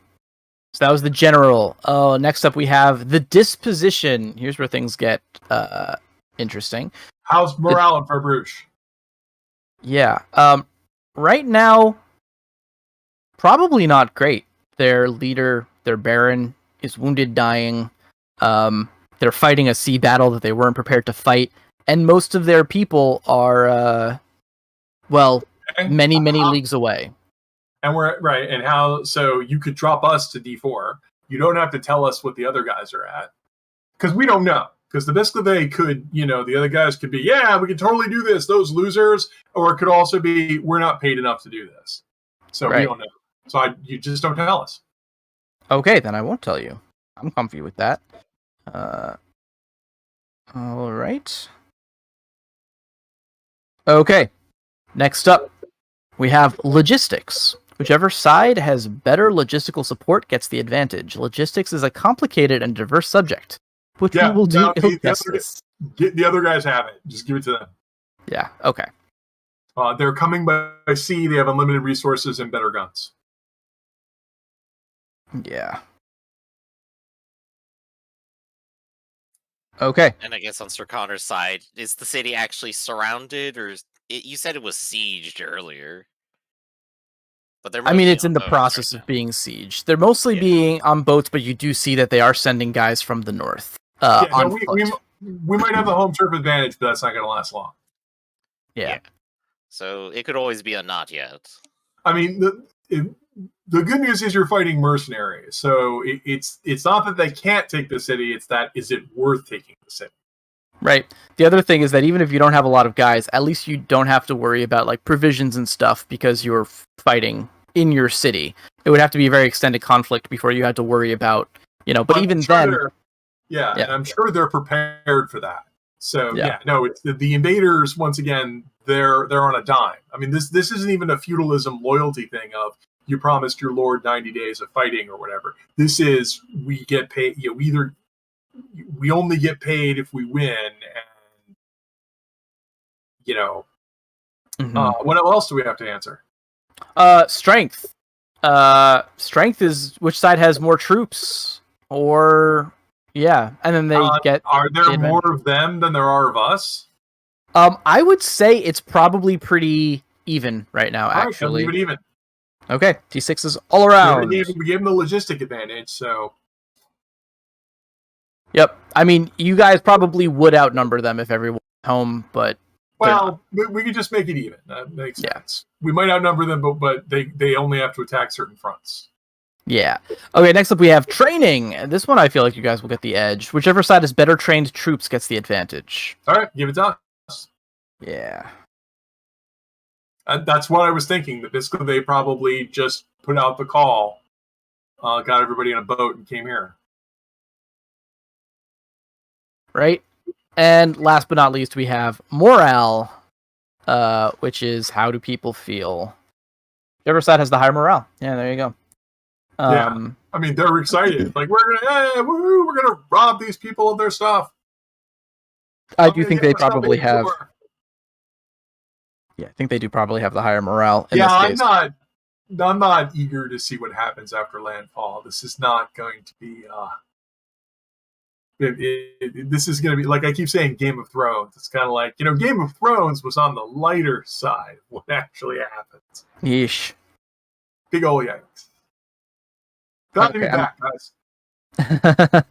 that was the general. Oh, next up we have the disposition. Here's where things get interesting. How's morale in Bruges? Yeah. Right now, probably not great. Their leader, their baron, is wounded, dying. They're fighting a sea battle that they weren't prepared to fight, and most of their people are, many leagues away. And we're right. And how? So you could drop us to D4. You don't have to tell us what the other guys are at, because we don't know. Because basically they could, the other guys could be, yeah, we can totally do this. Those losers, or it could also be, we're not paid enough to do this. So we don't know. So you just don't tell us. Okay, then I won't tell you. I'm comfy with that. All right. Okay. Next up, we have logistics. Whichever side has better logistical support gets the advantage. Logistics is a complicated and diverse subject, which we will do justice. The other guys have it. Just give it to them. Yeah, okay. They're coming by sea. They have unlimited resources and better guns. Yeah. Okay. And I guess on Sir Connor's side, is the city actually surrounded, or you said it was sieged earlier? But it's in the process of being sieged. They're mostly being on boats, but you do see that they are sending guys from the north. We might have the home turf advantage, but that's not going to last long. Yeah. So it could always be a not yet. I mean, the good news is you're fighting mercenaries, so it's not that they can't take the city. It's that is it worth taking the city? Right. The other thing is that even if you don't have a lot of guys, at least you don't have to worry about like provisions and stuff because you're fighting in your city. It would have to be a very extended conflict before you had to worry about, but even then. And I'm sure they're prepared for that. So it's the invaders. Once again, they're on a dime. I mean, this isn't even a feudalism loyalty thing of you promised your lord 90 days of fighting or whatever. This is we get paid. We only get paid if we win, and what else do we have to answer? Strength. Strength is which side has more troops, and then they get. Are there more of them than there are of us? I would say it's probably pretty even right now. All actually, right, leave it even. Okay, T6s all around. We gave them the logistic advantage, so. Yep. I mean, you guys probably would outnumber them if everyone was home, but... Well, we could just make it even. That makes sense. We might outnumber them, but they only have to attack certain fronts. Yeah. Okay, next up we have training. This one I feel like you guys will get the edge. Whichever side has better trained troops gets the advantage. All right, give it to us. Yeah. That's what I was thinking. That basically they probably just put out the call, got everybody in a boat, and came here. Right? And last but not least, we have morale, which is how do people feel. Whichever side has the higher morale. Yeah, there you go. I mean, they're excited. Like, we're gonna rob these people of their stuff. I do think they probably have. Yeah, I think they do probably have the higher morale. In this case. I'm not eager to see what happens after landfall. This is not going to be. This is going to be, like I keep saying, Game of Thrones. It's kind of like, Game of Thrones was on the lighter side of what actually happens. Yeesh. Big ol' yikes. Glad to be back, guys.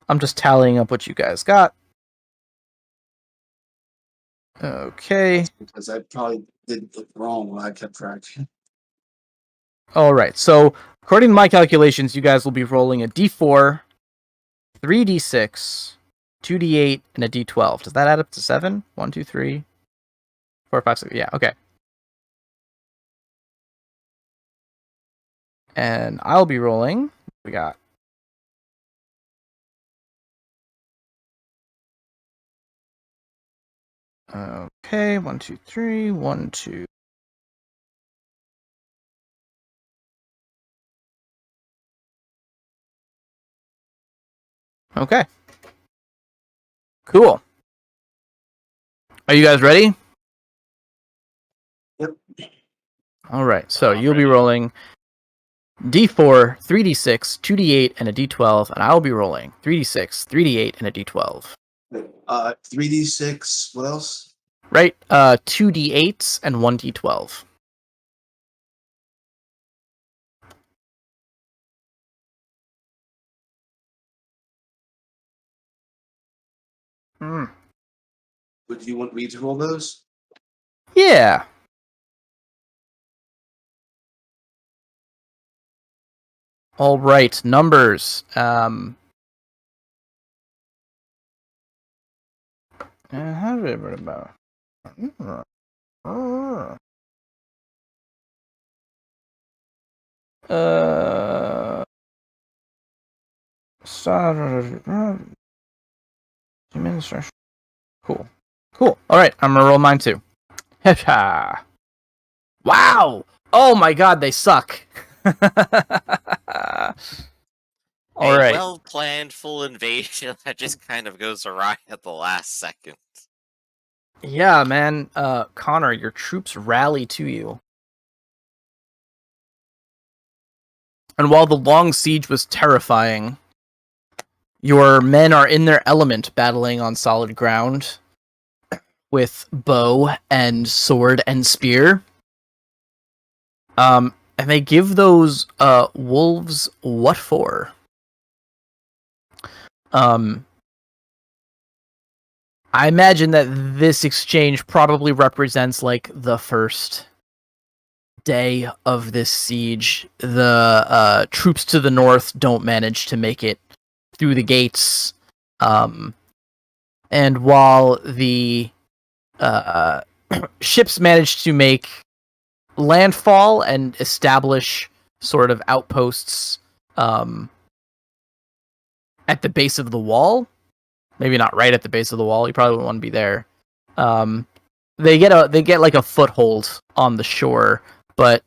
I'm just tallying up what you guys got. Okay. Because I probably did it wrong when I kept track. All right. So, according to my calculations, you guys will be rolling a D4, 3d6, 2d8, and a d12. Does that add up to 7? 1, 2, 3, 4, 5, 6. Yeah, okay. And I'll be rolling. We got. Okay, 1, 2, 3, 1, 2. Okay. Cool. Are you guys ready? Yep. All right. So I'm you'll be ready. rolling D4, 3D6, 2D8, and a D12, and I'll be rolling 3D6, 3D8, and a D12. 3d6. What else? Right? 2D8s and 1D12. Hmm. Would you want me to roll those? Yeah. All right. Numbers. How did it about? Administration. Cool. Cool. All right. I'm gonna roll mine too. Wow. Oh my God, they suck. All A right. well-planned full invasion that just kind of goes awry at the last second. Yeah, man. Connor, your troops rally to you. And while the long siege was terrifying, your men are in their element battling on solid ground with bow and sword and spear. And they give those wolves what for? I imagine that this exchange probably represents like the first day of this siege. The troops to the north don't manage to make it through the gates. And while the ships manage to make landfall and establish sort of outposts at the base of the wall, maybe not right at the base of the wall. You probably wouldn't want to be there. They get like a foothold on the shore, but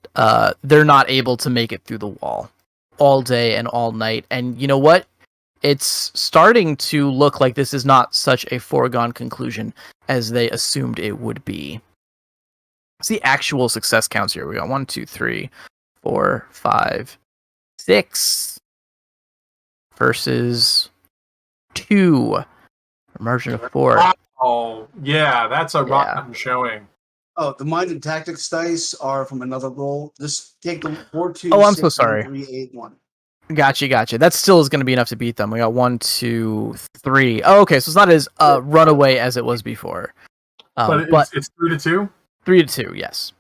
they're not able to make it through the wall all day and all night. And you know what? It's starting to look like this is not such a foregone conclusion as they assumed it would be. What's the actual success counts here? We got 1, 2, 3, 4, 5, 6 versus 2. A margin of 4. Oh, yeah, that's a Yeah. rotten showing. Oh, the mind and tactics dice are from another roll. Just take the 4, 2, Oh, I'm 6, so sorry. 1, 3, 8, 1. Gotcha. That still is going to be enough to beat them. We got 1, 2, 3. Oh, okay. So it's not as runaway as it was before. But it's 3-2? 3-2, yes.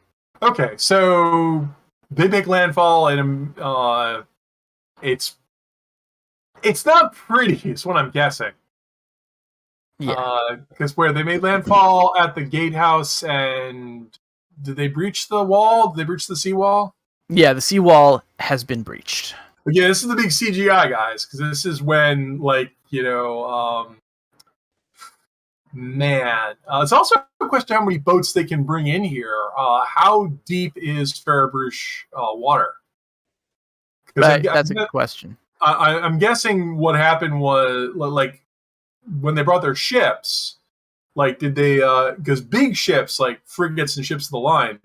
Okay, so they make landfall, and it's not pretty, is what I'm guessing. Yeah. Because where they made landfall at the gatehouse, and did they breach the wall? Did they breach the seawall? Yeah, the seawall has been breached. But yeah, this is the big CGI, guys, because this is when, man. It's also a question how many boats they can bring in here. How deep is Faribarouche water? Right, that's a good question. I'm guessing what happened was, like, when they brought their ships, like, did they, because big ships, like frigates and ships of the line,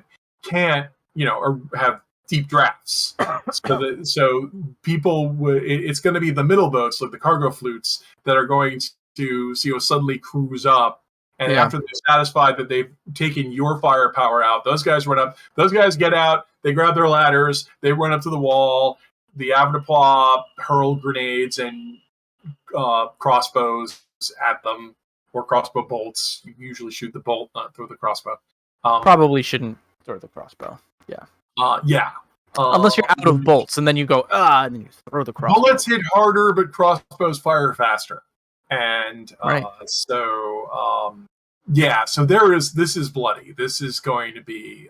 can't, or have deep drafts. So people it's going to be the middle boats, like the cargo flutes, that are going to suddenly cruise up, and after they're satisfied that they've taken your firepower out, those guys run up. Those guys get out. They grab their ladders. They run up to the wall. The Avanapois hurl grenades and crossbows at them, or crossbow bolts. You usually shoot the bolt, not throw the crossbow. Probably shouldn't throw the crossbow. Yeah. Yeah. Unless you're out of bolts, and then you go, and then you throw the crossbow. Bullets hit harder, but crossbows fire faster. And right. So this is bloody. This is going to be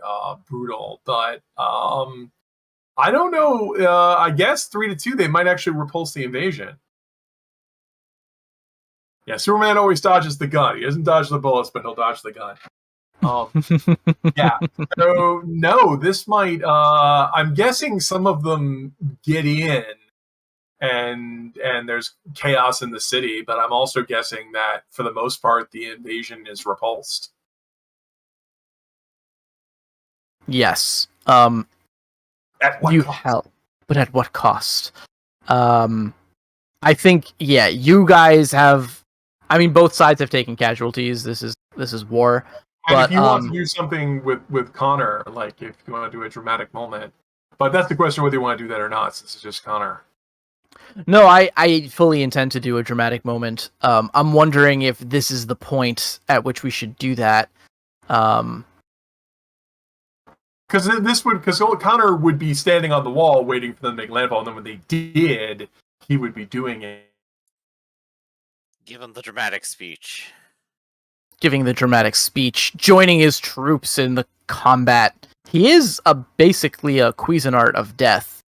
brutal. But I don't know. I guess 3-2, they might actually repulse the invasion. Yeah, Superman always dodges the gun. He doesn't dodge the bullets, but he'll dodge the gun. Yeah. So no, this might. I'm guessing some of them get in and there's chaos in the city. But I'm also guessing that for the most part, the invasion is repulsed. Yes. At what You cost? help, but at what cost? I think, yeah, you guys have. I mean, both sides have taken casualties. This is war. And But if you want to do something with Connor, like if you want to do a dramatic moment, but that's the question whether you want to do that or not, since it's just Connor. no, I fully intend to do a dramatic moment. I'm wondering if this is the point at which we should do that. Because Connor would be standing on the wall waiting for them to make landfall, and then when they did, he would be doing it. Give him the dramatic speech. Giving the dramatic speech, joining his troops in the combat. He is basically a Cuisinart of death.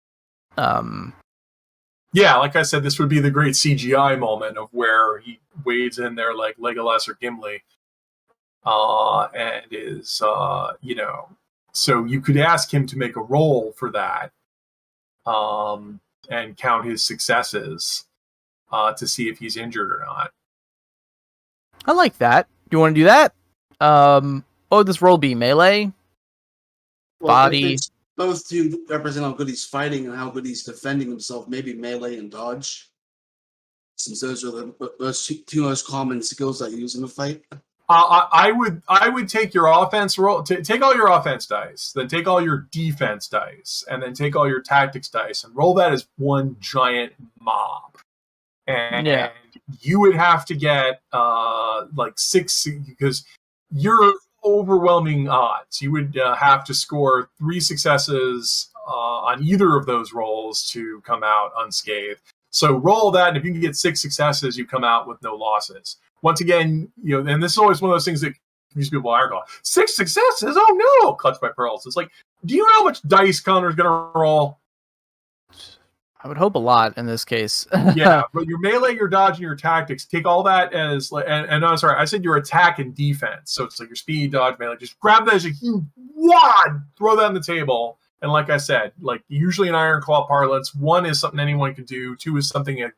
Yeah, like I said, this would be the great CGI moment of where he wades in there like Legolas or Gimli, and is So you could ask him to make a roll for that, and count his successes to see if he's injured or not. I like that. Do you want to do that? What would this roll be? Melee? Well, Body. it's both to represent how good he's fighting and how good he's defending himself, maybe melee and dodge, since those are those two most common skills that you use in a fight. I would take your offense roll, take all your offense dice, then take all your defense dice, and then take all your tactics dice and roll that as one giant mob. And Yeah. you would have to get like 6, because you're overwhelming odds. You would have to score 3 successes on either of those rolls to come out unscathed. So roll that, and if you can get 6 successes, you come out with no losses. Once again, and this is always one of those things that confuse people in Ironclaw. 6 successes? Oh no! Clutch my pearls. It's like, do you know how much dice Connor's gonna roll? I would hope a lot in this case. Yeah, but your melee, your dodge, and your tactics, take all that as, and I'm sorry, I said your attack and defense. So it's like your speed, dodge, melee. Just grab that as a huge wad, throw that on the table. And like I said, like usually in Ironclaw parlance, 1 is something anyone could do, 2 is something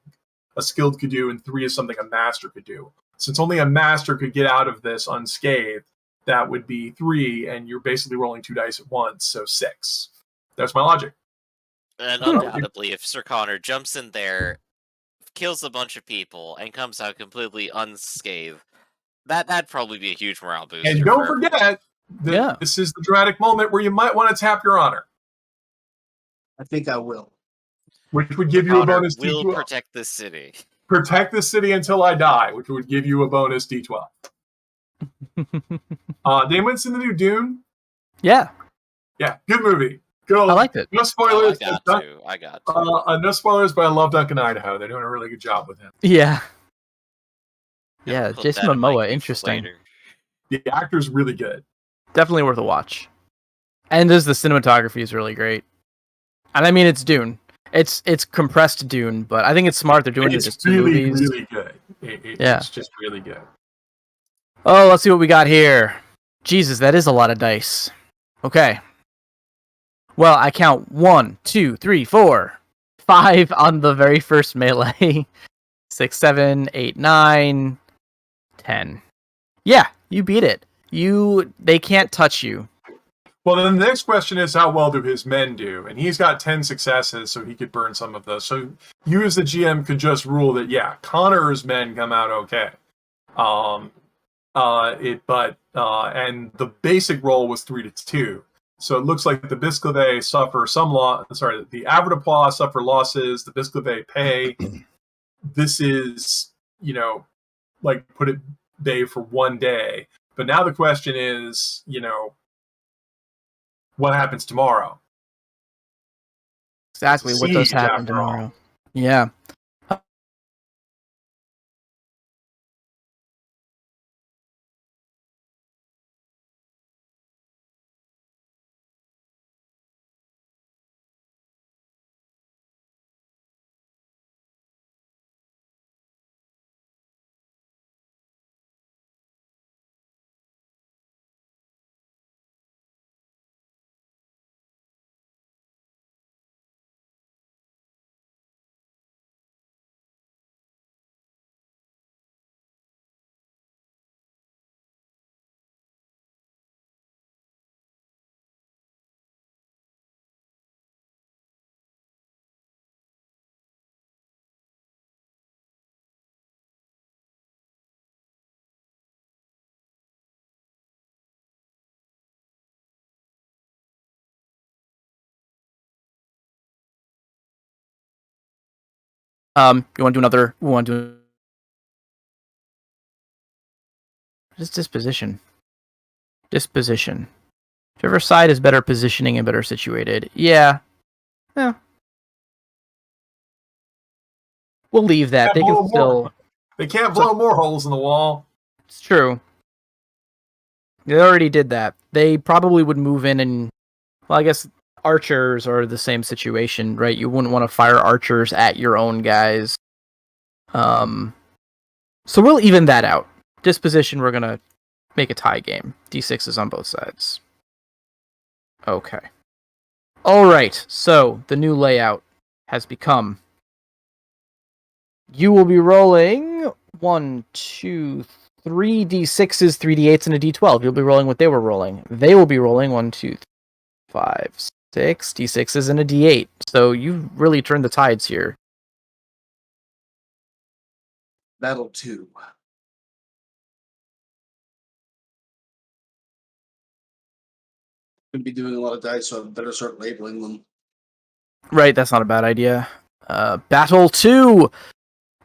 a skilled could do, and 3 is something a master could do. Since only a master could get out of this unscathed, that would be 3, and you're basically rolling 2 dice at once, so 6. That's my logic. And undoubtedly, if Sir Connor jumps in there, kills a bunch of people, and comes out completely unscathed, that'd probably be a huge morale booster. And don't forget, this is the dramatic moment where you might want to tap your honor. I think I will. Which would give you a bonus will D12. protect this city. Protect the city until I die, which would give you a bonus D12. Anyone seen the new Dune? Yeah. Yeah, good movie. Good old, I liked it. No spoilers. I got to. No spoilers, but I love Duncan Idaho. They're doing a really good job with him. Yeah. Yeah, Yeah, Jason Momoa, interesting. The actor's really good. Definitely worth a watch. And the cinematography is really great. And I mean, it's Dune. It's compressed Dune, but I think it's smart. They're doing It's it as 2 really, movies. really good. Yeah. It's just really good. Oh, let's see what we got here. Jesus, that is a lot of dice. Okay. Well, I count 1, 2, 3, 4, 5 on the very first melee. 6, 7, 8, 9, 10. Yeah, you beat it. They can't touch you. Well, then the next question is, how well do his men do? And he's got 10 successes, so he could burn some of those. So you as the GM could just rule that, yeah, Connor's men come out okay. And the basic roll was 3-2. So it looks like the Biscleve suffer some loss. Sorry, the Avoirdupois suffer losses. The Biscleve pay. This is, like put it bay for 1 day. But now the question is, what happens tomorrow? Exactly what does happen tomorrow. Yeah. You want to do another? We want to do. What is disposition? Disposition. Whichever side is better positioning and better situated. Yeah. Yeah. We'll leave that. They can still. They can't blow more holes in the wall. It's true. They already did that. They probably would move in and. Well, I guess archers are the same situation, right? You wouldn't want to fire archers at your own guys. So we'll even that out. Disposition, we're gonna make a tie game. D6s on both sides. Okay. Alright, so the new layout has become... You will be rolling 1, 2, 3 D6s, 3 D8s, and a D12. You'll be rolling what they were rolling. They will be rolling 1, 2, 5, 6 D6s and a D8. So you really turned the tides here. Battle 2. Going to be doing a lot of dice, so I better start labeling them. Right, that's not a bad idea. Battle 2!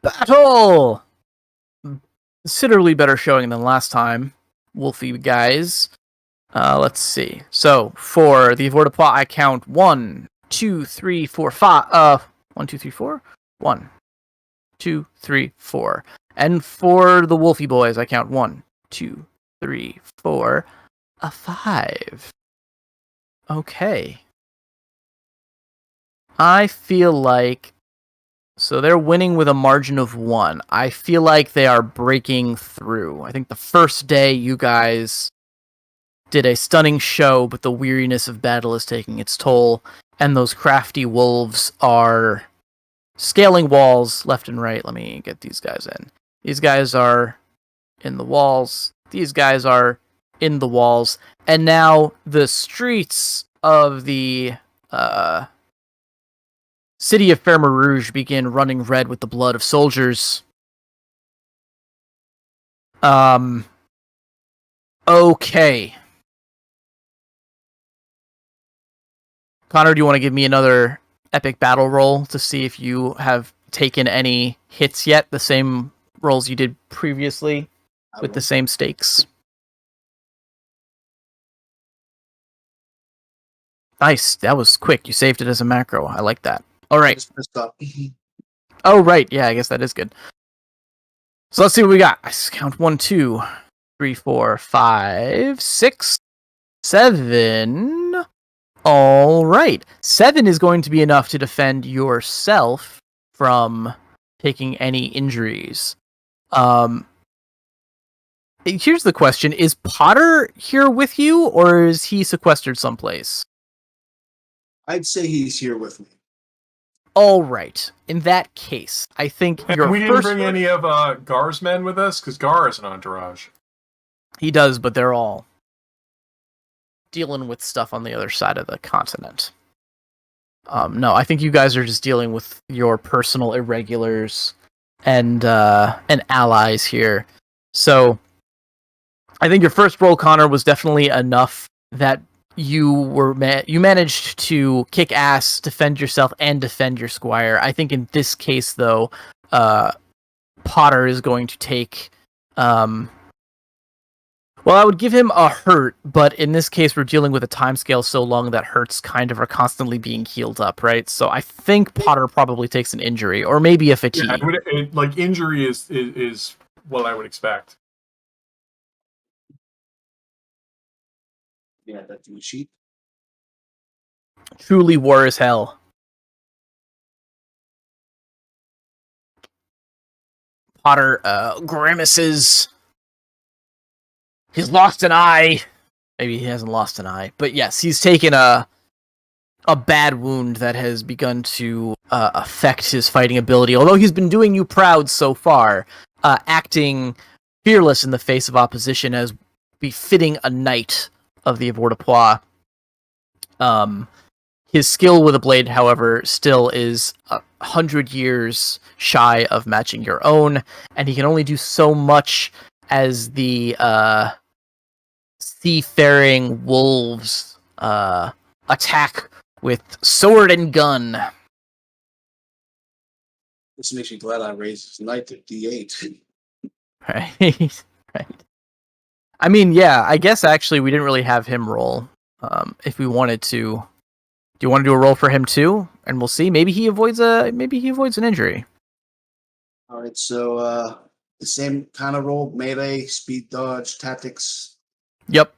Battle! Considerably better showing than last time, Wolfie guys. Let's see. So, for the Vortipois, I count 1, 2, 3, 4, 5. 1, 2, 3, 4? 1, 2, 3, 4. And for the Wolfie boys, I count 1, 2, 3, 4, a 5. Okay. I feel like... So they're winning with a margin of 1. I feel like they are breaking through. I think the first day you guys did a stunning show, but the weariness of battle is taking its toll, and those crafty wolves are scaling walls left and right. Let me get these guys in. These guys are in the walls. These guys are in the walls. And now the streets of the city of Fermarouge begin running red with the blood of soldiers. Okay. Connor, do you want to give me another epic battle roll to see if you have taken any hits yet? The same rolls you did previously with the same stakes. Nice. That was quick. You saved it as a macro. I like that. All right. Just messed up. Oh, right. Yeah, I guess that is good. So let's see what we got. I count 1, 2, 3, 4, 5, 6, 7. All right. 7 is going to be enough to defend yourself from taking any injuries. Here's the question. Is Potter here with you, or is he sequestered someplace? I'd say he's here with me. All right. In that case, I think And your we didn't first... bring any of Gar's men with us, because Gar is an entourage. He does, but they're all dealing with stuff on the other side of the continent. No, I think you guys are just dealing with your personal irregulars and allies here. So, I think your first roll, Connor, was definitely enough that you managed to kick ass, defend yourself, and defend your squire. I think in this case, though, Potter is going to take... Well, I would give him a hurt, but in this case, we're dealing with a timescale so long that hurts kind of are constantly being healed up, right? So I think Potter probably takes an injury, or maybe a fatigue. Yeah, injury is what I would expect. Yeah, that do sheet. Truly war is hell. Potter grimaces. He's lost an eye. Maybe he hasn't lost an eye. But yes, he's taken a bad wound that has begun to affect his fighting ability. Although he's been doing you proud so far, acting fearless in the face of opposition as befitting a knight of the Vortipois. His skill with a blade, however, still is 100 years shy of matching your own, and he can only do so much as the seafaring wolves attack with sword and gun. This makes me glad I raised his knight to D8. Right. Right. I mean, yeah, I guess actually we didn't really have him roll. If we wanted to, do you want to do a roll for him too? And we'll see. Maybe he avoids an injury. All right, so the same kind of roll: melee, speed, dodge, tactics. Yep.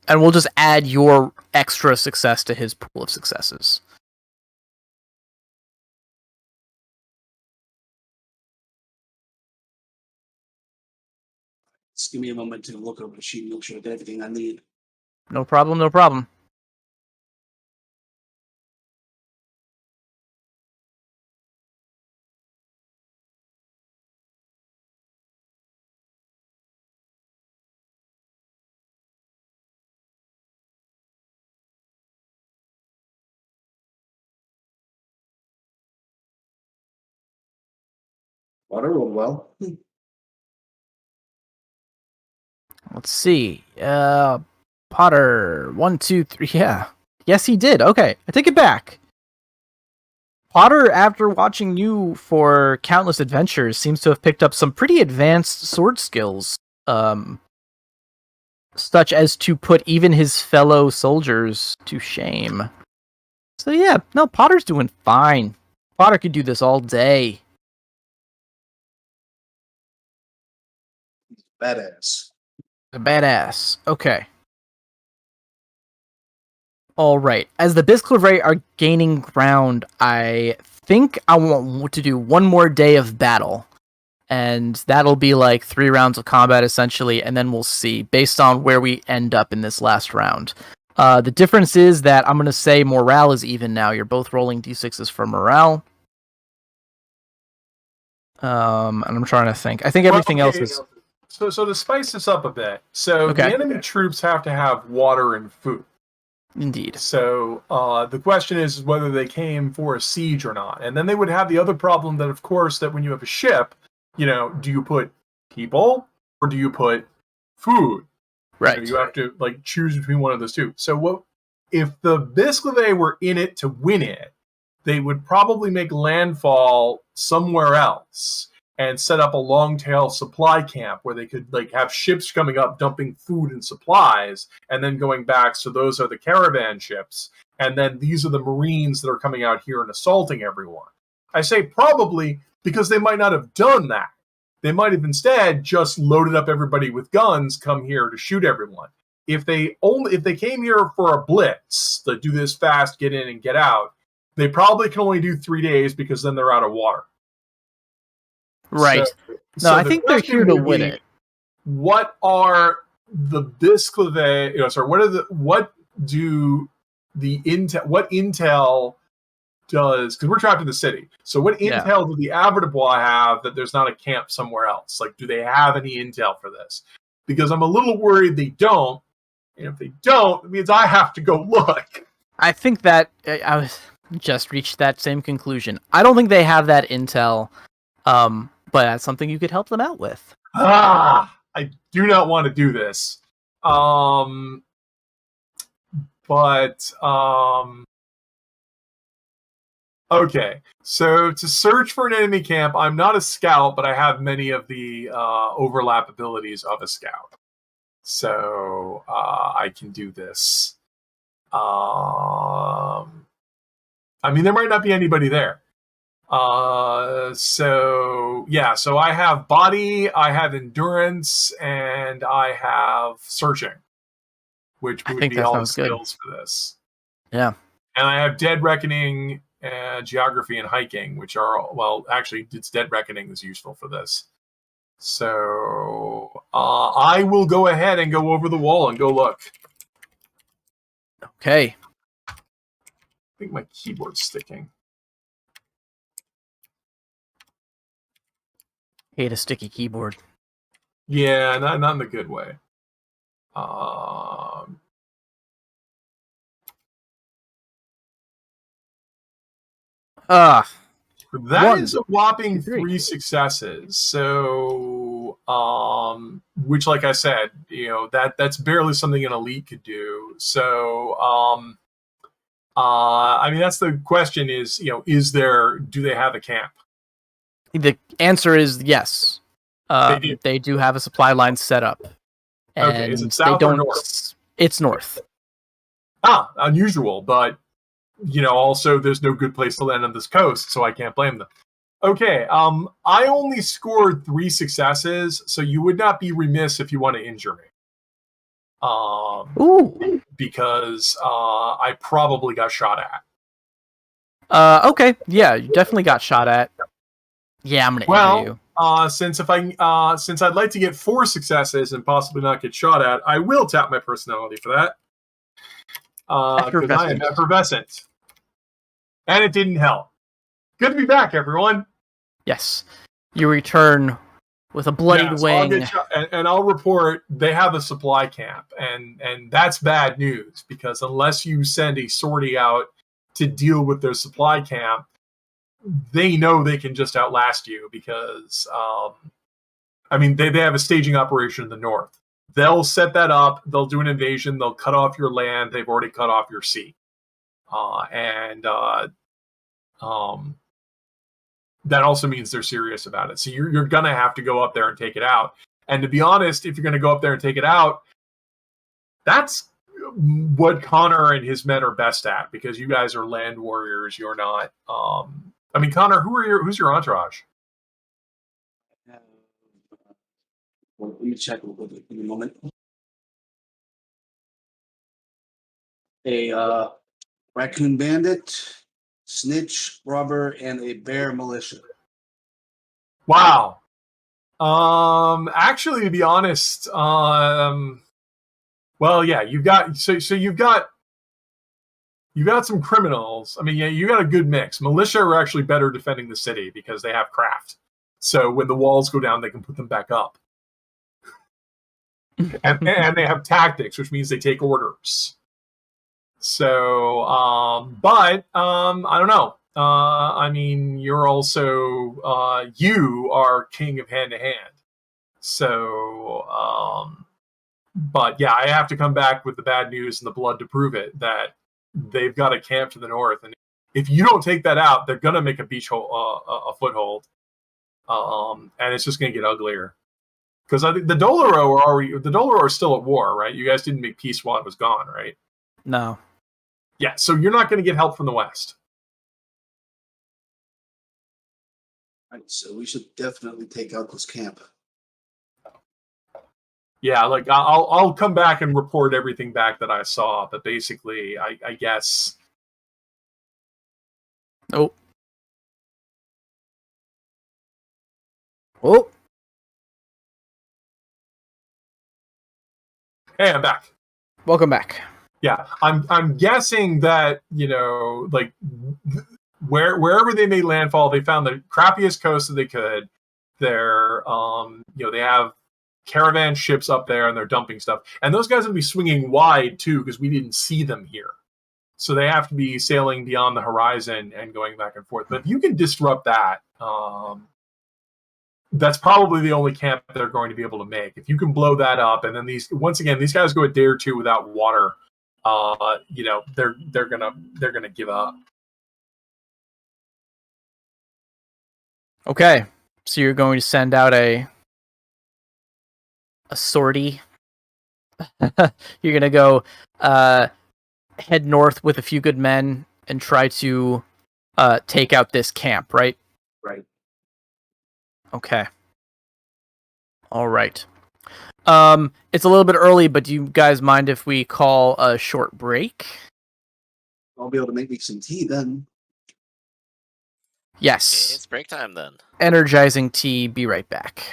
And we'll just add your extra success to his pool of successes. Just give me a moment to look over the sheet and make sure I get everything I need. No problem. Water rolled well. Let's see. Potter, 1, 2, 3. Yeah. Yes, he did. Okay, I take it back. Potter, after watching you for countless adventures, seems to have picked up some pretty advanced sword skills, such as to put even his fellow soldiers to shame. So yeah, no, Potter's doing fine. Potter could do this all day. Badass. A badass. Okay. All right. As the Bisclaveret are gaining ground, I think I want to do one more day of battle. And that'll be like 3 rounds of combat, essentially, and then we'll see, based on where we end up in this last round. The difference is that I'm going to say morale is even now. You're both rolling d6s for morale. And I'm trying to think. I think everything else is... So to spice this up a bit, the enemy troops have to have water and food. Indeed. So the question is whether they came for a siege or not. And then they would have the other problem that, of course, that when you have a ship, do you put people or do you put food? Right. You have to choose between one of those two. So what if the Bisclaveret were in it to win it? They would probably make landfall somewhere else and set up a long tail supply camp where they could have ships coming up dumping food and supplies and then going back. So those are the caravan ships, and then these are the Marines that are coming out here and assaulting everyone. I say probably because they might not have done that. They might have instead just loaded up everybody with guns, come here to shoot everyone. If they came here for a blitz, to do this fast, get in and get out, they probably can only do 3 days because then they're out of water. Right. So I think they're here to win it. What are the Bisclaveret? What intel does? Because we're trapped in the city. So what intel do the Avertibois have that there's not a camp somewhere else? Do they have any intel for this? Because I'm a little worried they don't. And if they don't, it means I have to go look. I think that I was just reached that same conclusion. I don't think they have that intel. But that's something you could help them out with. I do not want to do this. Okay. So to search for an enemy camp, I'm not a scout, but I have many of the overlap abilities of a scout. So I can do this. I mean, there might not be anybody there. So I have body, I have endurance, and I have searching, which would be all the skills for this. Yeah. And I have dead reckoning, geography, and hiking, which are, actually, it's dead reckoning is useful for this. So I will go ahead and go over the wall and go look. Okay. I think my keyboard's sticking. Hate a sticky keyboard. Yeah, not in a good way. That is a whopping 3 successes. So, which, like I said, that's barely something an elite could do. So, I mean, that's the question is, do they have a camp? The answer is yes. They do have a supply line set up. And Okay, is it south or north? It's north. Unusual, but also there's no good place to land on this coast, so I can't blame them. Okay, I only scored 3 successes, so you would not be remiss if you want to injure me. Ooh. Because I probably got shot at. Okay, yeah, you definitely got shot at. Yeah, I'm gonna injure you. Since I'd like to get 4 successes and possibly not get shot at, I will tap my personality for that. Because I am effervescent. And it didn't help. Good to be back, everyone. Yes. You return with a bloodied wing. And I'll report they have a supply camp. And that's bad news, because unless you send a sortie out to deal with their supply camp, they know they can just outlast you, because they have a staging operation in the north. They'll set that up, they'll do an invasion, they'll cut off your land, they've already cut off your sea. That also means they're serious about it. So you're going to have to go up there and take it out. And to be honest, if you're going to go up there and take it out, that's what Connor and his men are best at, because you guys are land warriors. You're not. Connor, who's your entourage? Well, let me check real quick in a moment. A raccoon bandit, snitch, robber, and a bear militia. Wow. Actually, to be honest, well, yeah, you've got some criminals. I mean, yeah, you got a good mix. Militia are actually better defending the city because they have craft. So when the walls go down, they can put them back up. and they have tactics, which means they take orders. So, I don't know. You're also, you are king of hand to hand. So, but yeah, I have to come back with the bad news and the blood to prove it, that they've got a camp to the north. And if you don't take that out, they're going to make a a foothold. And it's just going to get uglier. Because I think the Doloro are still at war, right? You guys didn't make peace while it was gone, right? No. Yeah, so you're not going to get help from the west. All right, so we should definitely take out this camp. Yeah, like I'll come back and report everything back that I saw, but basically, I guess. Oh. Hey, I'm back. Welcome back. Yeah, I'm guessing that wherever they made landfall, they found the crappiest coast that they could. They're they have caravan ships up there and they're dumping stuff, and those guys will be swinging wide too because we didn't see them here, so they have to be sailing beyond the horizon and going back and forth. But if you can disrupt that, that's probably the only camp they're going to be able to make. If you can blow that up, and then these guys go a day or two without water, they're gonna give up. Okay, so you're going to send out a sortie. You're gonna go head north with a few good men and try to take out this camp, right? Right. Okay. All right. It's a little bit early, but do you guys mind if we call a short break? I'll be able to make me some tea then. Yes. It's break time then. Energizing tea. Be right back.